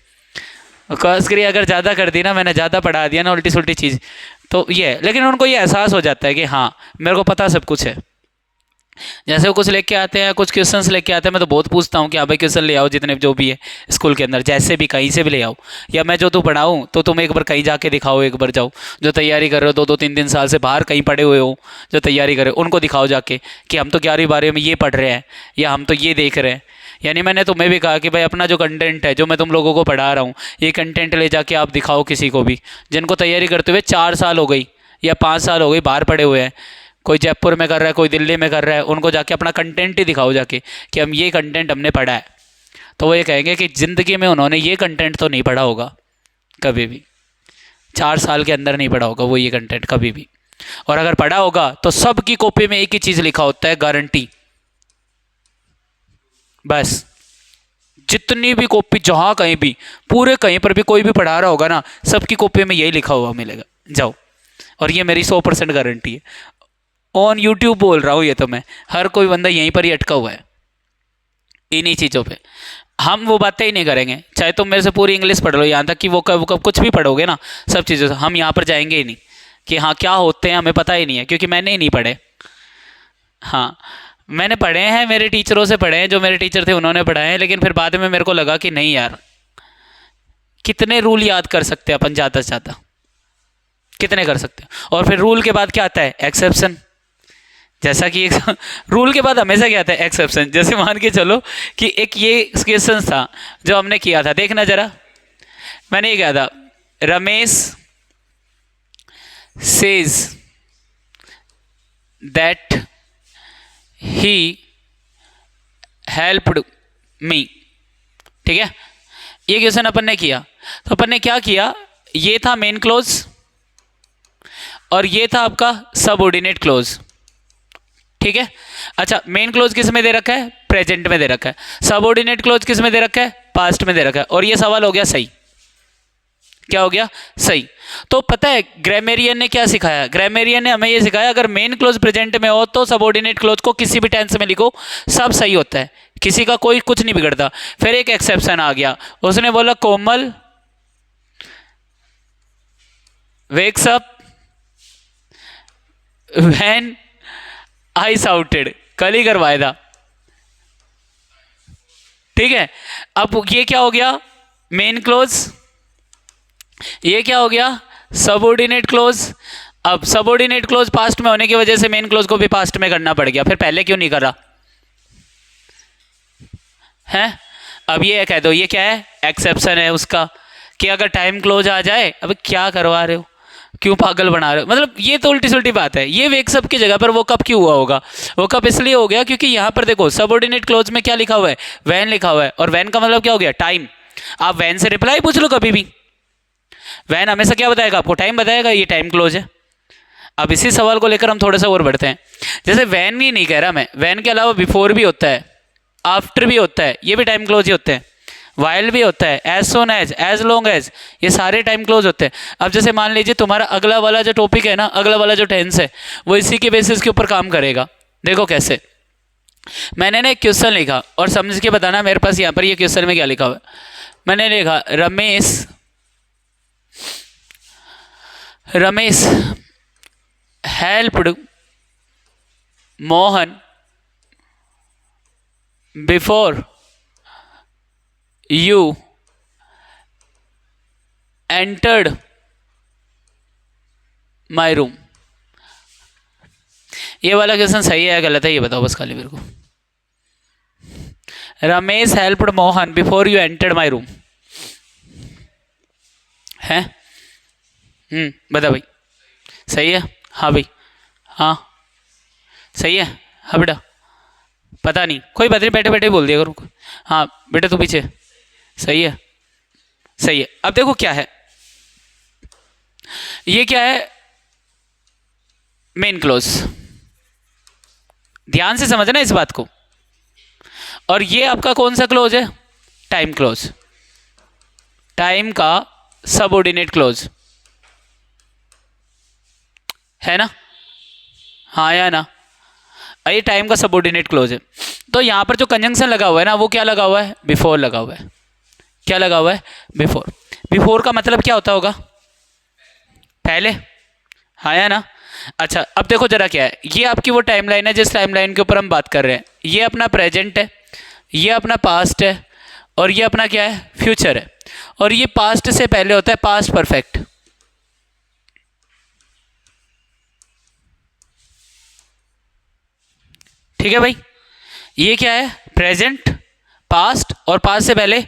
खास करिए अगर ज़्यादा कर दी ना, मैंने ज़्यादा पढ़ा दिया ना उल्टी सुल्टी चीज़, तो ये है। लेकिन उनको ये एहसास हो जाता है कि हाँ मेरे को पता सब कुछ है। जैसे वो कुछ लेके आते हैं, कुछ क्वेश्चंस लेके आते हैं, मैं तो बहुत पूछता हूँ कि हाँ भाई क्वेश्चन ले आओ जितने जो भी है स्कूल के अंदर, जैसे भी कहीं से भी ले आओ, या मैं जो तू पढ़ाऊँ तो तुम एक बार कहीं जाके दिखाओ, एक बार जाओ जो तैयारी कर रहे हो 2-2 3 3 साल से बाहर कहीं पढ़े हुए हो जो तैयारी करे उनको दिखाओ जाके कि हम तो 11वीं 12वीं में ये पढ़ रहे हैं या हम तो ये देख रहे हैं। यानी मैंने तुम्हें भी कहा कि भाई अपना जो कंटेंट है जो मैं तुम लोगों को पढ़ा रहा हूँ ये कंटेंट ले जाके आप दिखाओ किसी को भी, जिनको तैयारी करते हुए 4 साल हो गई या 5 साल हो गई बाहर पढ़े हुए हैं, कोई जयपुर में कर रहा है कोई दिल्ली में कर रहा है, उनको जाके अपना कंटेंट ही दिखाओ जाके कि हम ये कंटेंट हमने पढ़ा है। तो वो ये कहेंगे कि ज़िंदगी में उन्होंने ये कंटेंट तो नहीं पढ़ा होगा कभी भी, 4 साल के अंदर नहीं पढ़ा होगा वो ये कंटेंट कभी भी। और अगर पढ़ा होगा तो सबकी कॉपी में एक ही चीज़ लिखा होता है, गारंटी। बस जितनी भी कॉपी जहाँ कहीं भी पूरे कहीं पर भी कोई भी पढ़ा रहा होगा ना, सबकी कॉपी में यही लिखा हुआ मिलेगा, जाओ। और ये मेरी 100% गारंटी है, ऑन यूट्यूब बोल रहा हूँ ये तो मैं, हर कोई बंदा यहीं पर ही अटका हुआ है इन्हीं चीज़ों पे। हम वो बातें ही नहीं करेंगे, चाहे तुम मेरे से पूरी इंग्लिश पढ़ लो, यहाँ तक कि वो कब कुछ भी पढ़ोगे ना सब चीज़ों से, हम यहाँ पर जाएंगे ही नहीं कि हाँ क्या होते हैं, हमें पता ही नहीं है, क्योंकि मैंने ही नहीं पढ़े। हाँ मैंने पढ़े हैं, मेरे टीचरों से पढ़े हैं, जो मेरे टीचर थे उन्होंने पढ़ाए हैं, लेकिन फिर बाद में मेरे को लगा कि नहीं यार कितने रूल याद कर सकते हैं अपन ज़्यादा से ज़्यादा, कितने कर सकते हैं। और फिर रूल के बाद क्या आता है? एक्सेप्शन। जैसा कि एक रूल के बाद हमेशा क्या आता है? एक्सेप्शन। जैसे मान के चलो कि एक ये क्वेश्चन था जो हमने किया था, देखना जरा, मैंने ये कहा था Ramesh says that he helped me. ठीक है, ये क्वेश्चन अपन ने किया, तो अपन ने क्या किया, ये था मेन क्लोज और ये था आपका सबऑर्डिनेट क्लोज। ठीक है, अच्छा मेन क्लोज किस में दे रखा है, प्रेजेंट में दे रखा है, सबऑर्डिनेट क्लोज किस में दे रखा है, पास्ट में दे रखा है, और ये सवाल हो गया सही। क्या हो गया, सही। तो पता है ग्रामेरियन ने क्या सिखाया, ग्रामेरियन ने हमें ये सिखाया अगर मेन क्लोज प्रेजेंट में हो तो सबऑर्डिनेट क्लोज को किसी भी टेंस में लिखो, सब सही होता है, किसी का कोई कुछ नहीं बिगड़ता। फिर एक एक्सेप्शन आ गया, उसने बोला Komal wakes up when I shouted, कल ही करवाया था। ठीक है, अब ये क्या हो गया, मेन क्लोज, ये क्या हो गया, सबऑर्डिनेट क्लोज। अब सबऑर्डिनेट क्लोज पास्ट में होने की वजह से मेन क्लोज को भी पास्ट में करना पड़ गया, फिर पहले क्यों नहीं करा है। अब ये कह दो ये क्या है, एक्सेप्शन है उसका, कि अगर टाइम क्लोज आ जाए, अब क्या करवा रहे हो, क्यों पागल बना रहे हो, मतलब ये तो उल्टी सुल्टी बात है। ये वेक्स अप की जगह पर वो कब क्यों हुआ होगा, वो कब इसलिए हो गया क्योंकि यहाँ पर देखो सबऑर्डिनेट क्लोज में क्या लिखा हुआ है, वैन लिखा हुआ है, और वैन का मतलब क्या हो गया, टाइम। आप वैन से रिप्लाई पूछ लो कभी भी, वैन हमेशा क्या बताएगा आपको, टाइम बताएगा, ये टाइम क्लोज है। अब इसी सवाल को लेकर हम थोड़ा सा और बढ़ते हैं। जैसे वैन ही नहीं कह रहा मैं, वैन के अलावा बिफोर भी होता है, आफ्टर भी होता है, ये भी टाइम क्लोज ही होते हैं, वाइल भी होता है, as soon as long as, ये सारे टाइम क्लोज होते हैं। अब जैसे मान लीजिए तुम्हारा अगला वाला जो टॉपिक है ना, अगला वाला जो टेंस है, वो इसी के बेसिस के ऊपर काम करेगा। देखो कैसे, मैंने ना एक क्वेश्चन लिखा और समझ के बताना मेरे पास यहाँ पर ये क्वेश्चन में क्या लिखा हुआ है। मैंने लिखा Ramesh helped Mohan before you entered my room. ये वाला क्वेश्चन सही है या गलत है, ये बताओ बस खाली मेरे को। Ramesh helped Mohan before you entered my room है, बता भाई, सही है, हाँ भाई, हाँ सही है, हाँ बेटा, पता नहीं, कोई बात नहीं, बैठे बैठे बोल दिया करो, हाँ बेटा तू पीछे, सही है, सही है। अब देखो क्या है, ये क्या है, मेन क्लोज, ध्यान से समझना इस बात को। और ये आपका कौन सा क्लोज है, टाइम क्लोज, टाइम का सबऑर्डिनेट क्लोज है ना, हाँ या ना, ये टाइम का सबऑर्डिनेट क्लोज है। तो यहां पर जो कंजंक्शन लगा हुआ है ना, वो क्या लगा हुआ है, बिफोर लगा हुआ है। क्या लगा हुआ है, बिफोर। बिफोर का मतलब क्या होता होगा, पहले, हाँ या ना। अच्छा अब देखो जरा क्या है, ये आपकी वो टाइमलाइन है जिस टाइमलाइन के ऊपर हम बात कर रहे हैं। ये अपना प्रेजेंट है, ये अपना पास्ट है, और ये अपना क्या है, फ्यूचर है। और ये पास्ट से पहले होता है पास्ट परफेक्ट। ठीक है भाई, ये क्या है, प्रेजेंट, पास्ट, और पास्ट से पहले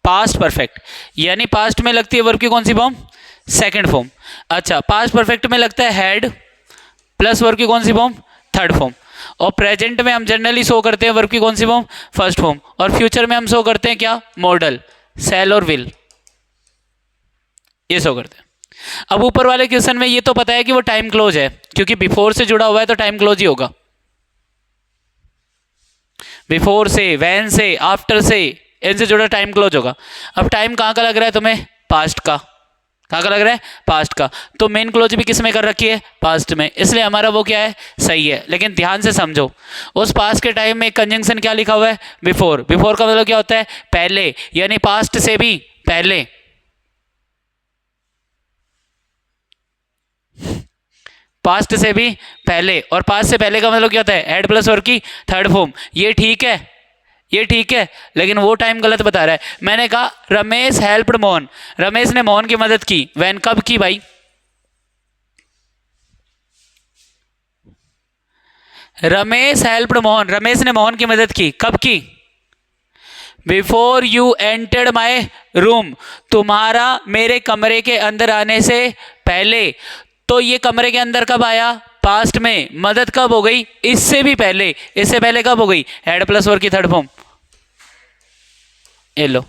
पास्ट परफेक्ट। यानी पास्ट में लगती है वर्ब की कौन सी फॉर्म, सेकंड फॉर्म। अच्छा पास्ट परफेक्ट में लगता है हैड प्लस वर्ब की कौन सी फॉर्म, थर्ड फॉर्म। और प्रेजेंट में हम जनरली शो करते हैं वर्ब की कौन सी फॉर्म, फर्स्ट फॉर्म। और फ्यूचर में हम शो करते हैं क्या, मॉडल, सेल और विल, ये शो करते हैं। अब ऊपर वाले क्वेश्चन में ये तो पता है कि वो टाइम क्लोज है, क्योंकि बिफोर से जुड़ा हुआ है तो टाइम क्लोज ही होगा। बिफोर से, वैन से, आफ्टर से, इनसे जुड़ा टाइम क्लोज होगा। अब टाइम कहाँ का लग रहा है तुम्हें, पास्ट का। कहाँ का लग रहा है, पास्ट का। तो मेन क्लोज भी किस में कर रखी है, पास्ट में, इसलिए हमारा वो क्या है, सही है। लेकिन ध्यान से समझो, उस पास्ट के टाइम में कंजंक्शन क्या लिखा हुआ है, बिफोर। बिफोर का मतलब क्या होता है, पहले, यानी पास्ट से भी पहले। पास्ट से भी पहले, और पास्ट से पहले का मतलब क्या होता है, हेड प्लस वर्ब की थर्ड फॉर्म। ये ठीक है, ये ठीक है, लेकिन वो टाइम गलत बता रहा है। मैंने कहा रमेश हेल्प्ड मोहन, रमेश ने मोहन की मदद की, वैन कब की भाई, रमेश हेल्प्ड मोहन, रमेश ने मोहन की मदद की, कब की, before you entered my room, तुम्हारा मेरे कमरे के अंदर आने से पहले। तो ये कमरे के अंदर कब आया, पास्ट में। मदद कब हो गई, इससे भी पहले, इससे पहले कब हो गई, हैड प्लस वर्ब की थर्ड फॉर्म। ये लो,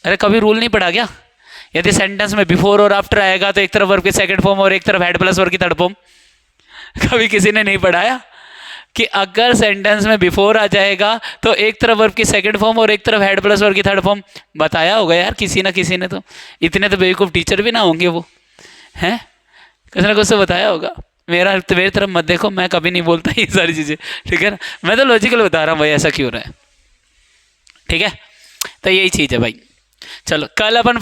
अरे कभी रूल नहीं पढ़ा क्या, यदि सेंटेंस में बिफोर और आफ्टर आएगा तो एक तरफ वर्ब की सेकंड फॉर्म और एक तरफ हेड प्लस वर्ब की थर्ड फॉर्म। कभी किसी ने नहीं पढ़ाया कि अगर सेंटेंस में बिफोर आ जाएगा तो एक तरफ वर्ब की सेकंड फॉर्म और एक तरफ हेड प्लस वर्ब की थर्ड फॉर्म। बताया होगा यार किसी ना किसी ने, तो इतने तो बेवकूफ़ टीचर भी ना होंगे वो, हैं, किसी ना कुछ तो बताया होगा। मेरी तरफ मत देखो, मैं कभी नहीं बोलता ये सारी चीज़ें, ठीक है ना, मैं तो लॉजिकल बता रहा हूँ भाई ऐसा क्यों रहा है, ठीक है। तो यही चीज़ है भाई। चलो कल अपन